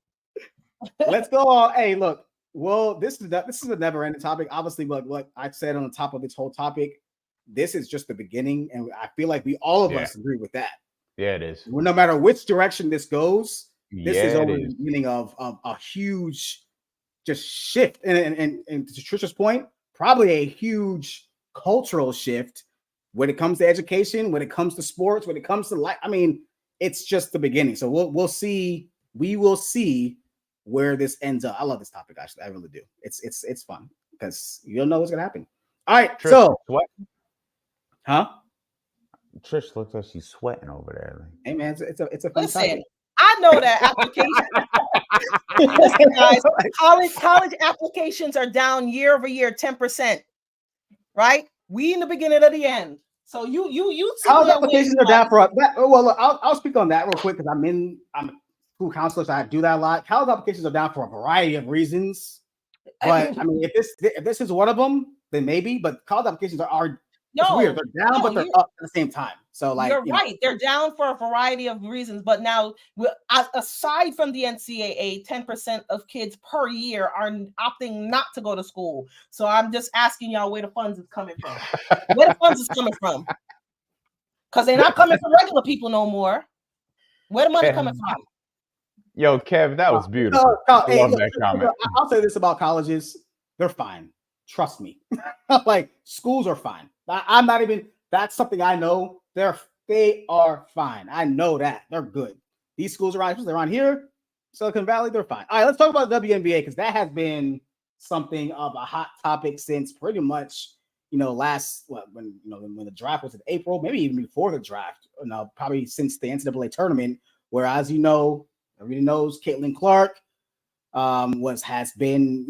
Let's go on. Hey, look. Well, this is a never-ending topic. Obviously, what I said on the top of this whole topic, this is just the beginning, and I feel like all of us agree with that.
Yeah, it is.
Well, no matter which direction this goes, this is only the beginning of a huge just shift, and to Trisha's point, probably a huge cultural shift when it comes to education, when it comes to sports, when it comes to life. I mean, it's just the beginning. So we'll see. We will see where this ends up. I love this topic, actually. I really do. It's fun because you don't know what's gonna happen. All right,
Trish,
so
what?
Huh?
Trish looks like she's sweating over there.
Hey man, it's a fun topic.
I know that application. Listen, guys, college applications are down year over year, 10%. Right? We in the beginning of the end. So you sit
College
there
applications are down for that. Well, look, I'll speak on that real quick because I'm a school counselor, so I do that a lot. College applications are down for a variety of reasons. But I mean, if this is one of them, then maybe. But college applications are it's weird. They're down, but they're up at the same time. So like,
you're right. They're down for a variety of reasons. But now, aside from the NCAA, 10% of kids per year are opting not to go to school. So I'm just asking y'all where the funds is coming from. Where the funds is coming from? Because they're not coming from regular people no more. Where the money coming from?
Yo, Kev, that was beautiful. I love that comment.
I'll say this about colleges. They're fine. Trust me. Like, schools are fine. I'm not even, that's something I know. They are fine. I know that. They're good. These schools around here, Silicon Valley, they're fine. All right, let's talk about WNBA because that has been something of a hot topic since pretty much, when the draft was in April, maybe even before the draft, probably since the NCAA tournament, where, as you know, everybody knows Caitlin Clark has been,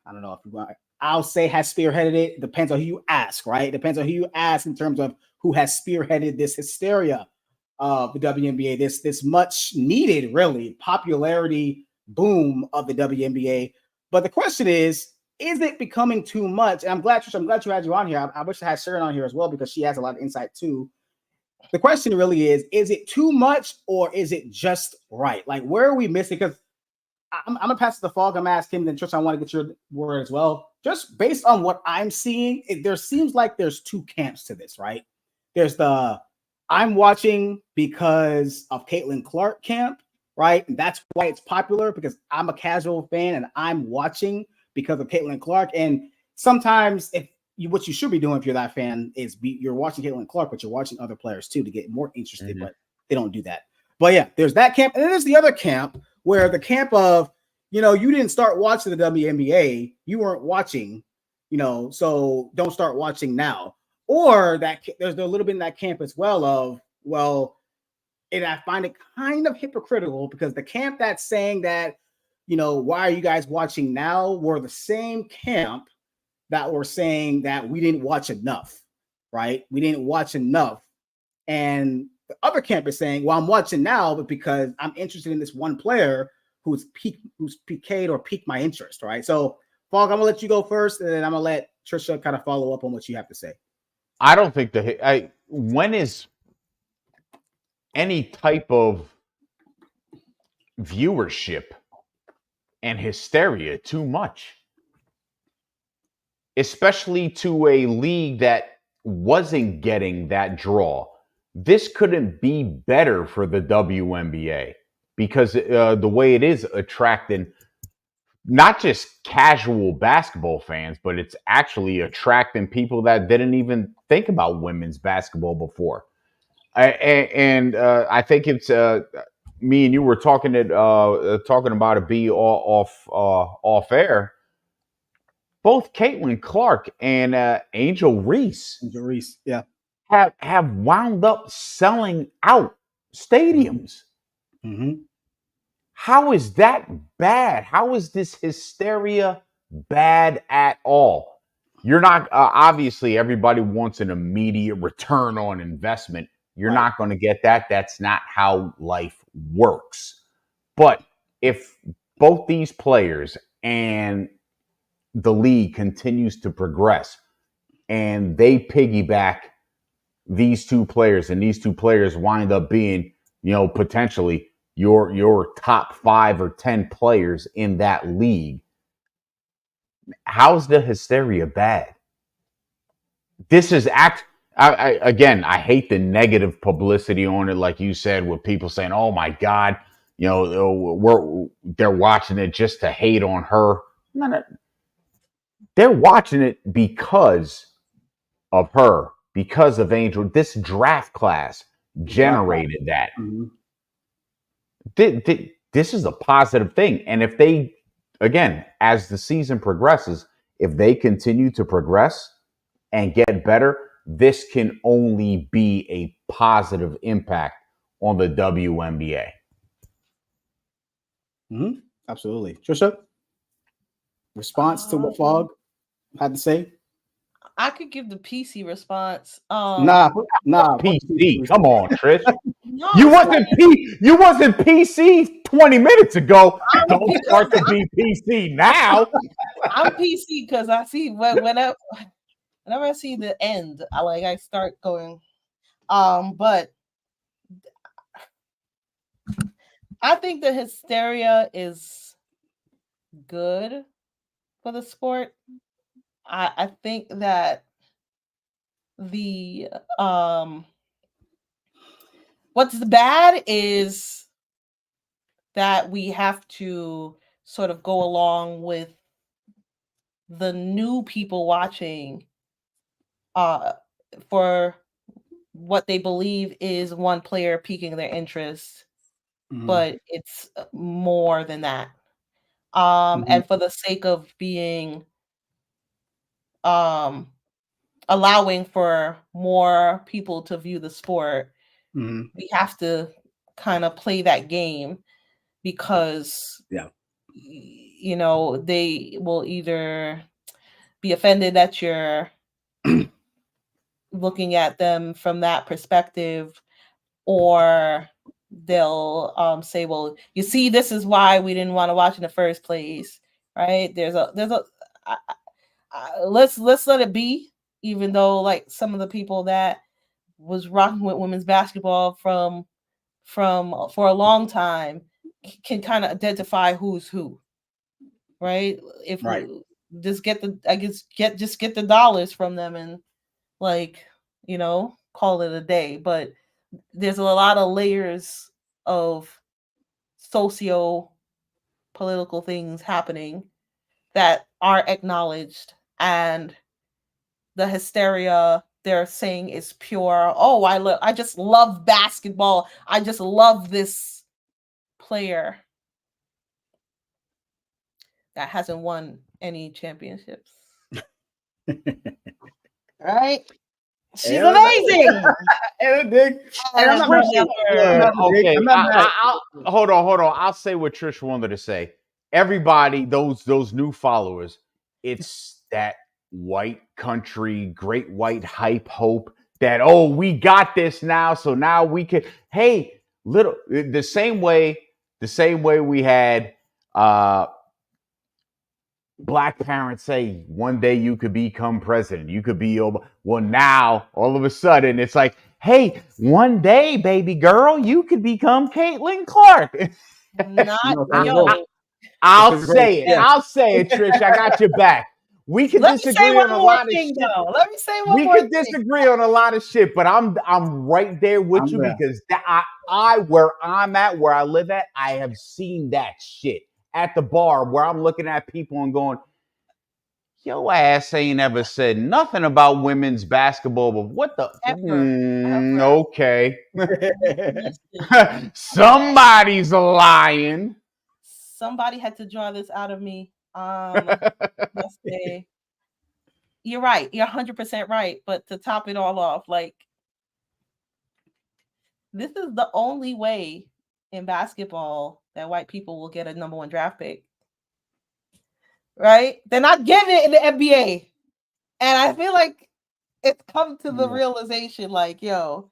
I don't know if you want, I'll say has spearheaded it. Depends on who you ask, right? Depends on who you ask in terms of who has spearheaded this hysteria of the WNBA, this much needed, really, popularity boom of the WNBA. But the question is it becoming too much? And I'm glad you had you on here. I wish I had Sharon on here as well because she has a lot of insight too. The question really is it too much or is it just right? Like, where are we missing? Because I'm gonna pass the fog. I'm asking him, then Tristan, I want to get your word as well. Just based on what I'm seeing, there seems like there's two camps to this, right? There's the I'm watching because of Caitlin Clark camp, right? And that's why it's popular because I'm a casual fan and I'm watching because of Caitlin Clark. And sometimes what you should be doing if you're that fan is you're watching Caitlin Clark, but you're watching other players too to get more interested, but they don't do that. But yeah, there's that camp. And then there's the other camp where the camp of, you didn't start watching the WNBA, you weren't watching, so don't start watching now. Or that there's a little bit in that camp as well of, and I find it kind of hypocritical because the camp that's saying that, why are you guys watching now were the same camp that were saying that we didn't watch enough, right? We didn't watch enough. And the other camp is saying, well, I'm watching now, but because I'm interested in this one player who's piqued my interest, right? So, Fog, I'm gonna let you go first, and then I'm gonna let Trisha kind of follow up on what you have to say.
I don't think when is any type of viewership and hysteria too much, especially to a league that wasn't getting that draw? This couldn't be better for the WNBA because the way it is attracting not just casual basketball fans, but it's actually attracting people that didn't even think about women's basketball before. I think it's me and you were talking about it be off air. Both Caitlin Clark and Angel Reese,
yeah,
have wound up selling out stadiums.
Mm-hmm.
How is that bad? How is this hysteria bad at all? You're not obviously everybody wants an immediate return on investment. You're not going to get that. That's not how life works. But if both these players and the league continues to progress and they piggyback these two players and these two players wind up being, potentially your top 5 or 10 players in that league, how's the hysteria bad? This is again, I hate the negative publicity on it, like you said, with people saying, "Oh my God, they're watching it just to hate on her." No, they're watching it because of her, because of Angel. This draft class generated that.
Mm-hmm.
This is a positive thing. And if they, again, as the season progresses, if they continue to progress and get better, this can only be a positive impact on the WNBA.
Mm-hmm. Absolutely. Trisha, response to what Fog had to say?
I could give the PC response.
Nah.
PC. Come on, Trish.
No,
You wasn't PC 20 minutes ago. Don't start to be PC now.
I'm PC because I see whenever I see the end, I start going. But I think the hysteria is good for the sport. I think that the what's bad is that we have to sort of go along with the new people watching for what they believe is one player piquing their interest, but it's more than that. And for the sake of being allowing for more people to view the sport, we have to kind of play that game because you know, they will either be offended that you're looking at them from that perspective, or they'll say, well, you see, this is why we didn't want to watch in the first place, right? Let's let it be, even though like some of the people that was rocking with women's basketball from for a long time can kind of identify who's who, right? If we just get the dollars from them and like, you know, call it a day. But there's a lot of layers of socio political things happening that are acknowledged, and the hysteria they're saying is pure. Oh, I just love basketball. I just love this player that hasn't won any championships. Right? She's amazing.
Okay. Hold on. I'll say what Trish wanted to say. Everybody, those new followers, it's that white country, great white hype hope that, oh, we got this now, so now we can, hey, the same way we had Black parents say one day you could become president, you could be over. Well, now all of a sudden it's like, hey, one day, baby girl, you could become Caitlin Clark. I'll say it, Trish. I got your back. We could disagree on a lot of shit.
Let me say one
more thing. We could disagree on a lot of shit, but I'm right there with you because where I'm at, where I live at, I have seen that shit at the bar where I'm looking at people and going, your ass ain't ever said nothing about women's basketball, but what the okay. Somebody's lying.
Somebody had to draw this out of me. Let's say you're right. You're 100% right. But to top it all off, like, this is the only way in basketball that white people will get a number 1 draft pick. Right? They're not getting it in the NBA. And I feel like it's come to the realization, like, yo,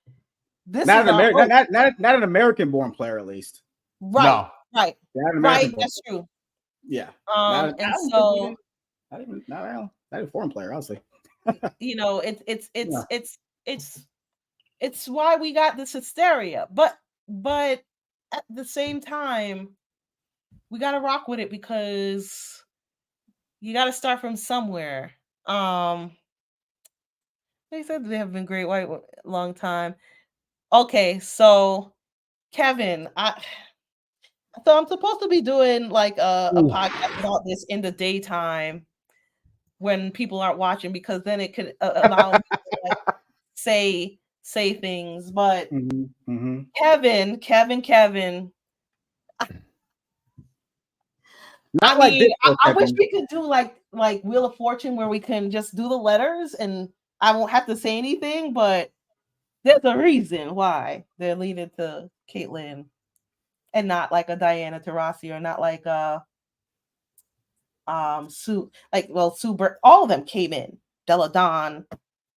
this
not
is
not an American-born player, at least.
Right. No. Right. Right. That's true.
Yeah.
Not
even a foreign player, honestly.
You know, it's why we got this hysteria. But at the same time, we gotta rock with it because you gotta start from somewhere. They said they have been great white long time. Okay, so Kevin, so I'm supposed to be doing like a podcast about this in the daytime when people aren't watching, because then it could allow me to like, say things. But Kevin, I wish we could do like Wheel of Fortune, where we can just do the letters and I won't have to say anything, but there's a reason why they're leading to Caitlin and not like a Diana Taurasi, or not like Sue. Like, well, Sue Bird, all of them came in. Della Don.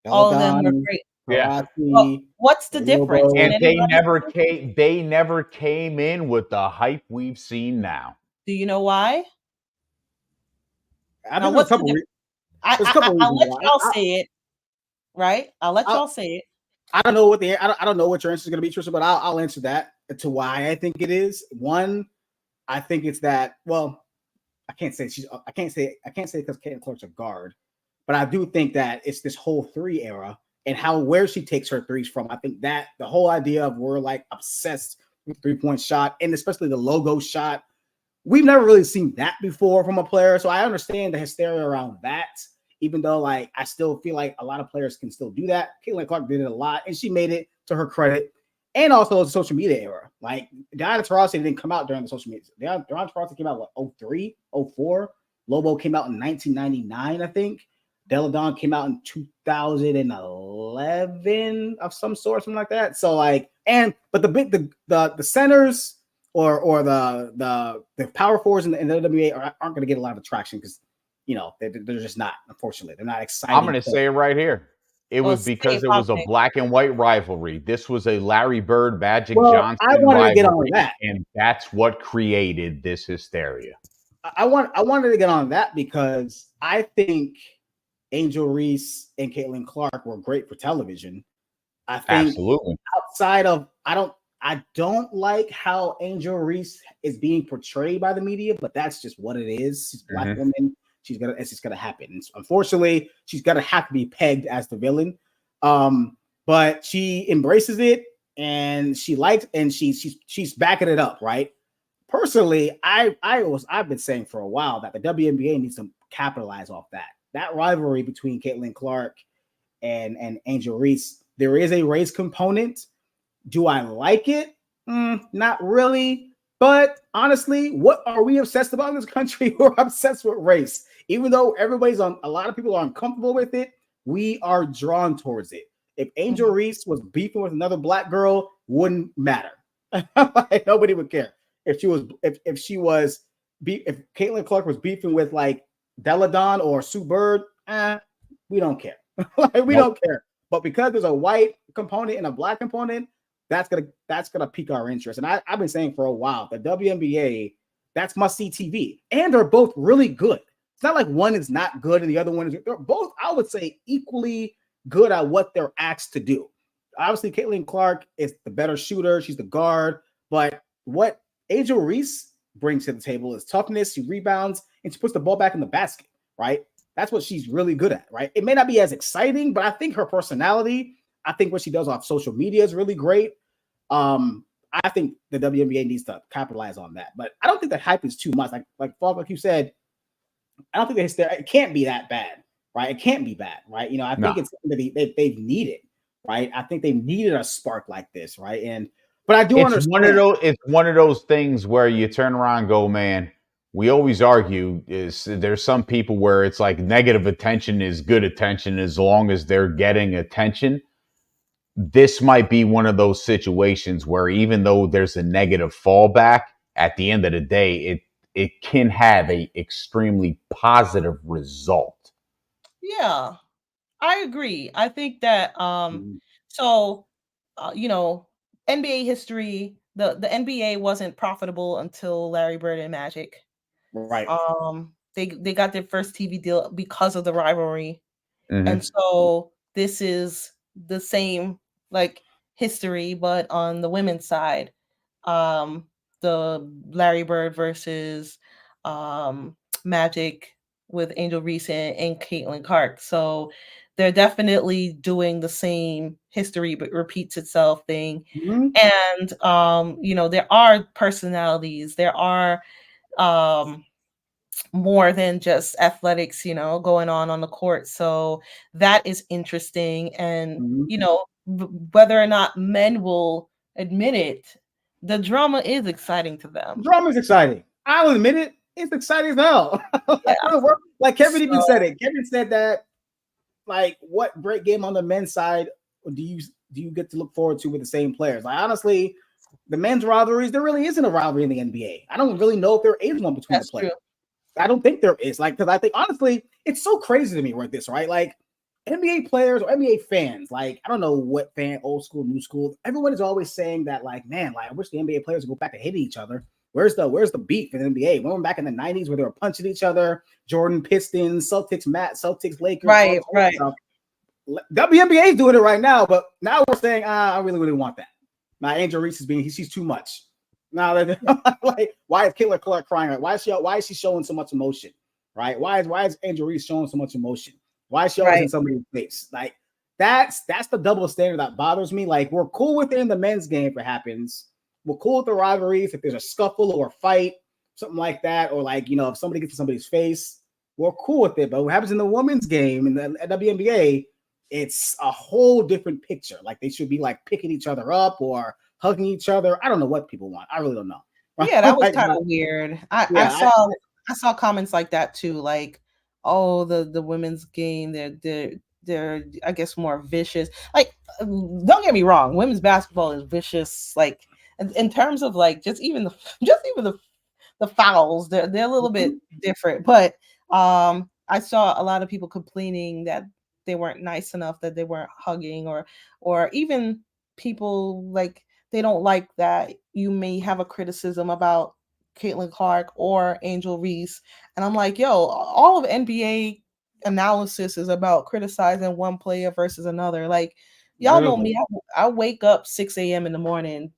All of them were great.
Yeah.
Well, what's the difference?
And they never came in with the hype we've seen now.
Do you know why?
I think there's a couple reasons.
I'll let y'all say it. Right? I'll let y'all say it.
I don't know what I don't know what your answer is going to be, Trisha, but I'll answer that to why I think it is. One, I think it's that. Well, I can't say because Caitlin Clark's a guard, but I do think that it's this whole 3 era and where she takes her threes from. I think that the whole idea of we're like obsessed with 3-point shot and especially the logo shot, we've never really seen that before from a player. So I understand the hysteria around that. Even though, like, I still feel like a lot of players can still do that. Caitlin Clark did it a lot, and she made it to her credit. And also the social media era. Like, Diana Taurasi didn't come out during the social media. Diana Taurasi came out, 03, 04? Lobo came out in 1999, I think. Della Don came out in 2011 of some sort, something like that. So, like, but the centers or the power forwards in the WNBA aren't going to get a lot of attraction because, you know, they're just not, unfortunately. They're not exciting.
I'm going to say it right here. It was because it was a black and white rivalry. This was a Larry Bird, Magic Johnson rivalry, and that's what created this hysteria.
I wanted to get on that because I think Angel Reese and Caitlin Clark were great for television. I think
absolutely.
Outside of I don't like how Angel Reese is being portrayed by the media, but that's just what it is. She's a black woman. It's just gonna happen. And unfortunately, she's gonna have to be pegged as the villain. But she embraces it and she's backing it up, right? Personally, I've been saying for a while that the WNBA needs to capitalize off that. That rivalry between Caitlin Clark and Angel Reese, there is a race component. Do I like it? Not really. But honestly, what are we obsessed about in this country? We're obsessed with race. Even though a lot of people are uncomfortable with it, we are drawn towards it. If Angel Reese was beefing with another black girl, wouldn't matter. Nobody would care. If Caitlin Clark was beefing with like Della Don or Sue Bird, we don't care. We don't care. But because there's a white component and a black component, that's gonna pique our interest. And I've been saying for a while, the WNBA, that's must-see TV. And they're both really good. It's not like one is not good and the other one is. They're both, I would say, equally good at what they're asked to do. Obviously, Caitlin Clark is the better shooter. She's the guard. But what Angel Reese brings to the table is toughness. She rebounds and she puts the ball back in the basket, right? That's what she's really good at, right? It may not be as exciting, but I think her personality, I think what she does off social media is really great. I think the WNBA needs to capitalize on that, but I don't think the hype is too much. Like you said, I don't think it can't be that bad, right? It can't be bad, right? You know, I think it's something that they've needed, right? I think they needed a spark like this, right? But I do understand.
It's one of those things where you turn around and go, man, we always argue there's some people where it's like negative attention is good attention as long as they're getting attention. This might be one of those situations where even though there's a negative fallback, at the end of the day, it can have a extremely positive result.
Yeah, I agree. I think that you know, NBA history, the NBA wasn't profitable until Larry Bird and Magic.
Right.
They got their first TV deal because of the rivalry. And so this is the same like history, but on the women's side. The Larry Bird versus Magic with Angel Reese and Caitlin Clark. So they're definitely doing the same history but repeats itself thing. And you know, there are personalities, there are more than just athletics, you know, going on the court. So that is interesting. And you know, whether or not men will admit it, the drama is exciting to them.
Drama is exciting. I'll admit it. It's exciting as hell. Like Kevin even said it. Kevin said that, like, what great game on the men's side do you get to look forward to with the same players? Like, honestly, the men's rivalries, there really isn't a rivalry in the NBA. I don't really know if there is one between the players. True. I don't think there is. Like, because I think honestly, it's so crazy to me like this, right? Like, NBA players or NBA fans, like I don't know what fan, old school, new school. Everyone is always saying that, like, man, like I wish the NBA players would go back to hitting each other. Where's the beef in the NBA? Remember back in the '90s where they were punching each other? Jordan Pistons, Celtics, Celtics, Lakers, all this
Right.
stuff. WNBA is doing it right now, but now we're saying, I really want that. Now Angel Reese is she's too much. Now, like, why is Caitlin Clark crying? Why is she showing so much emotion? Right? Why is Angel Reese showing so much emotion? Why is she always in somebody's face? Like, that's the double standard that bothers me. Like, we're cool with it in the men's game if it happens. We're cool with the rivalries if there's a scuffle or a fight, something like that, or like, if somebody gets in somebody's face, we're cool with it. But what happens in the women's game in the WNBA, it's a whole different picture. Like, they should be like picking each other up or hugging each other. I don't know what people want. I really don't know.
Yeah, that was kind of weird. I saw comments like that too. Like, oh, the women's game, they're I guess more vicious. Like, don't get me wrong, women's basketball is vicious. Like, in terms of like just even the fouls, they're a little bit different. But I saw a lot of people complaining that they weren't nice enough, that they weren't hugging, or even people like they don't like that you may have a criticism about Caitlin Clark or Angel Reese. And I'm like, yo, all of NBA analysis is about criticizing one player versus another. Like, y'all know me, I wake up 6 a.m. in the morning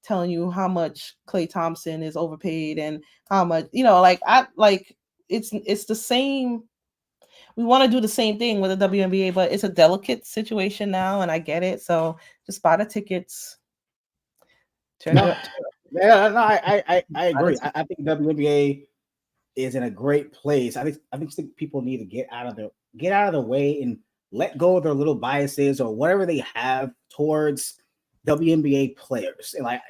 telling you how much Klay Thompson is overpaid and how much, it's the same. We want to do the same thing with the WNBA, but it's a delicate situation now, and I get it. So just buy the tickets.
Turn it up. Yeah, no, I agree. I think WNBA is in a great place. I think people need to get out of the way and let go of their little biases or whatever they have towards WNBA players. And like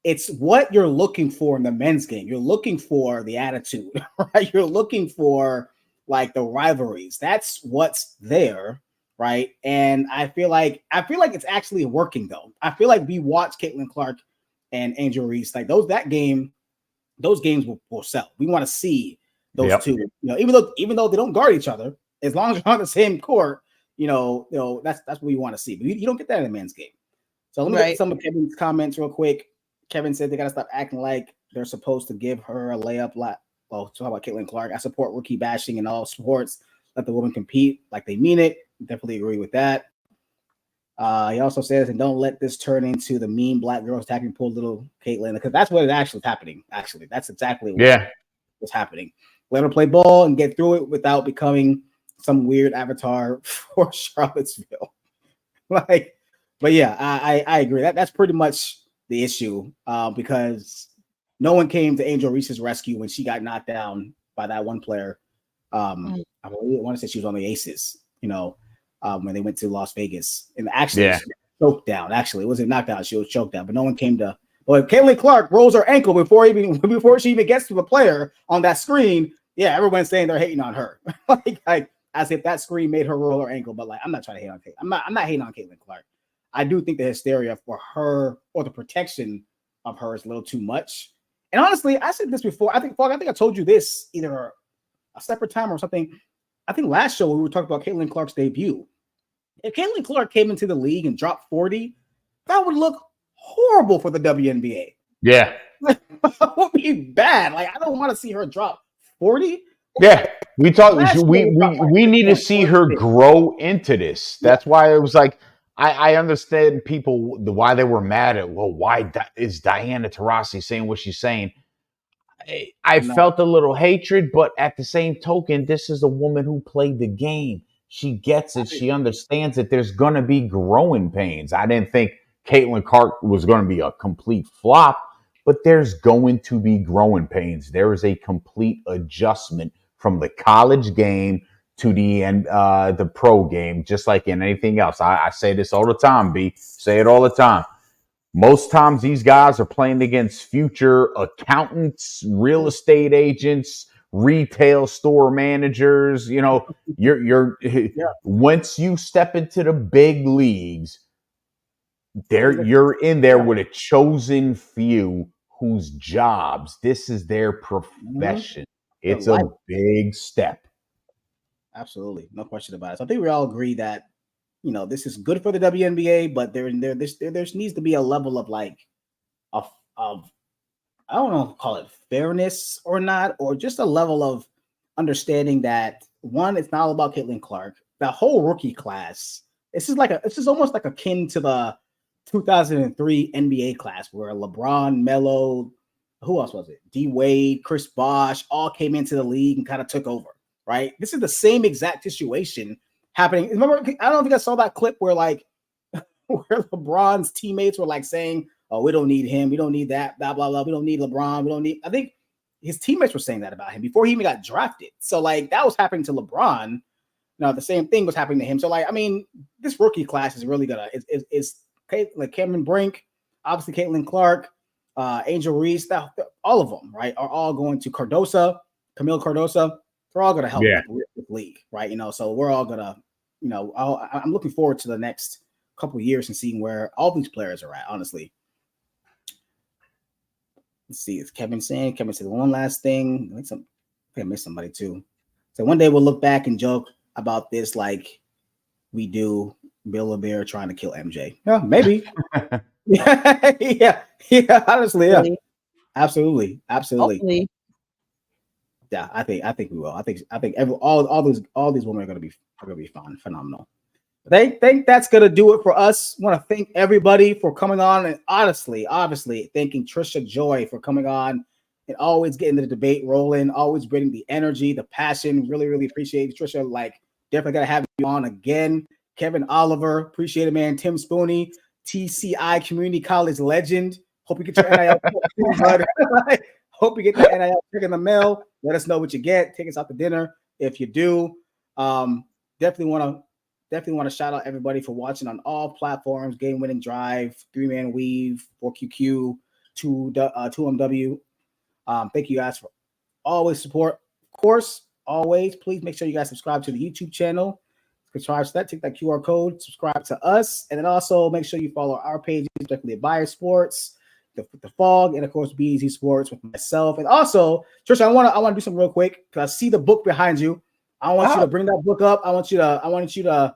it's what you're looking for in the men's game. You're looking for the attitude, right? You're looking for like the rivalries. That's what's there, right? And I feel like it's actually working though. I feel like we watch Caitlin Clark and Angel Reese, like those games will sell. We want to see those two, even though they don't guard each other, as long as they're on the same court, that's what we want to see. But you don't get that in the men's game. So let me get some of Kevin's comments real quick. Kevin said they got to stop acting like they're supposed to give her a layup. So how about Caitlin Clark? I support rookie bashing in all sports. Let the women compete like they mean it. Definitely agree with that. He also says, and don't let this turn into the mean black girls attacking poor little Caitlin, because that's what is actually happening. Actually, that's exactly what's happening. Let her play ball and get through it without becoming some weird avatar for Charlottesville. But yeah, I agree. That's pretty much the issue, because no one came to Angel Reese's rescue when she got knocked down by that one player. I want to say she was on the Aces, when they went to Las Vegas. And actually, choked down. Actually, it wasn't knocked out. She was choked down. But no one came to. But Caitlin Clark rolls her ankle before she even gets to the player on that screen. Yeah, everyone's saying they're hating on her. like as if that screen made her roll her ankle. But I'm not trying to hate on Caitlin. I'm not hating on Caitlin Clark. I do think the hysteria for her or the protection of her is a little too much. And honestly, I said this before. I think I told you this either a separate time or something. I think last show we were talking about Caitlin Clark's debut. If Caitlin Clark came into the league and dropped 40, that would look horrible for the WNBA.
Yeah.
That would be bad. Like, I don't want to see her drop 40.
Yeah. We need to see her grow into this. That's why it was like, I understand people, why they were mad at, why is Diana Taurasi saying what she's saying? I felt a little hatred, but at the same token, this is a woman who played the game. She gets it. She understands that there's going to be growing pains. I didn't think Caitlin Clark was going to be a complete flop, but there's going to be growing pains. There is a complete adjustment from the college game to the pro game, just like in anything else. I say this all the time, B. Say it all the time. Most times these guys are playing against future accountants, real estate agents, retail store managers. You're once you step into the big leagues, you're in there with a chosen few whose jobs, this is their profession. It's a big step.
Absolutely, no question about it. So I think we all agree that this is good for the WNBA, but there needs to be a level of of I don't know if call it fairness or not, or just a level of understanding that one, it's not all about Caitlin Clark. That whole rookie class, this is almost like akin to the 2003 NBA class where LeBron, Melo, who else was it? D Wade, Chris Bosh, all came into the league and kind of took over. Right? This is the same exact situation happening. Remember, I don't know if you guys saw that clip where where LeBron's teammates were saying, "Oh, we don't need him. We don't need that. Blah blah blah. We don't need LeBron. We don't need." I think his teammates were saying that about him before he even got drafted. So that was happening to LeBron. Now the same thing was happening to him. So this rookie class is really gonna is Cameron Brink, obviously Caitlin Clark, Angel Reese, all of them right are all going to Camille Cardosa. They're all gonna help the league, right? So we're all gonna, I'm looking forward to the next couple of years and seeing where all these players are at, honestly. Let's see, it's Kevin said one last thing. I think I missed somebody too. So one day we'll look back and joke about this like we do Bill LeBear trying to kill MJ. Yeah, maybe. yeah, honestly, yeah. Absolutely.
Hopefully.
Yeah, I think we will. I think all these women are gonna be fun, phenomenal. They think that's gonna do it for us. Want to thank everybody for coming on, and obviously thanking Trisha Joy for coming on and always getting the debate rolling, always bringing the energy, the passion. Really appreciate it, Trisha. Definitely gotta have you on again. Kevin Oliver, appreciate it, man. Tim Spooney, TCI Community College legend. Hope you get your NIL too, bud. Hope you get the NIL check in the mail. Let us know what you get. Take us out to dinner if you do. Definitely want to shout out everybody for watching on all platforms. Game Winning Drive, 3-Man Weave, 4QQ, 2MW. Thank you guys for always support. Of course, always please make sure you guys subscribe to the YouTube channel. Subscribe to that. Take that QR code. Subscribe to us, and then also make sure you follow our pages, particularly Buyer Sports, the Fog, and of course BZ Sports with myself. And also, Trisha, I want to do something real quick because I see the book behind you. I want you to bring that book up. I want you to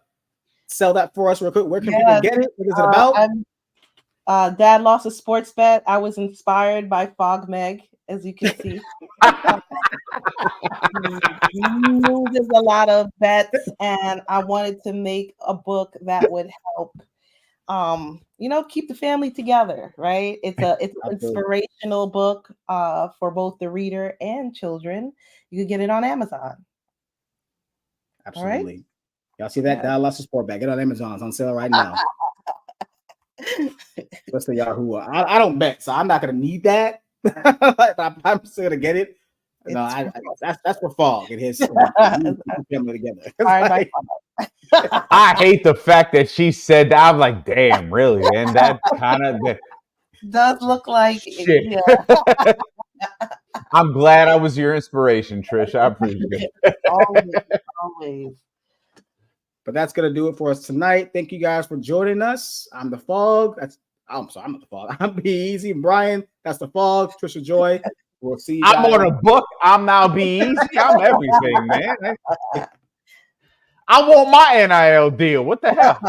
sell that for us real quick. Where can people get it? What is it about?
Dad Lost a Sports Bet. I was inspired by Fog Meg, as you can see. There's a lot of bets, and I wanted to make a book that would help keep the family together, right? It's an inspirational book for both the reader and children. You can get it on Amazon.
Absolutely. Right? Y'all see that? Dad Lost a Sport Bet. Get it on Amazon. It's on sale right now. Especially y'all who I don't bet, so I'm not gonna need that. I'm still gonna get it. No, that's for Fog and his family together.
I hate the fact that she said that. I'm like, damn, really? And that kind of
does look like
shit. Yeah. I'm glad I was your inspiration, Trish. I appreciate it.
Always.
But that's gonna do it for us tonight. Thank you guys for joining us. I'm the Fog. I'm sorry, I'm not the Fog. I'm Be Easy. Brian, that's the Fog. Trisha Joy. We'll see you guys.
I'm on a book. I'm now Be Easy. I'm everything, man. I want my NIL deal. What the hell?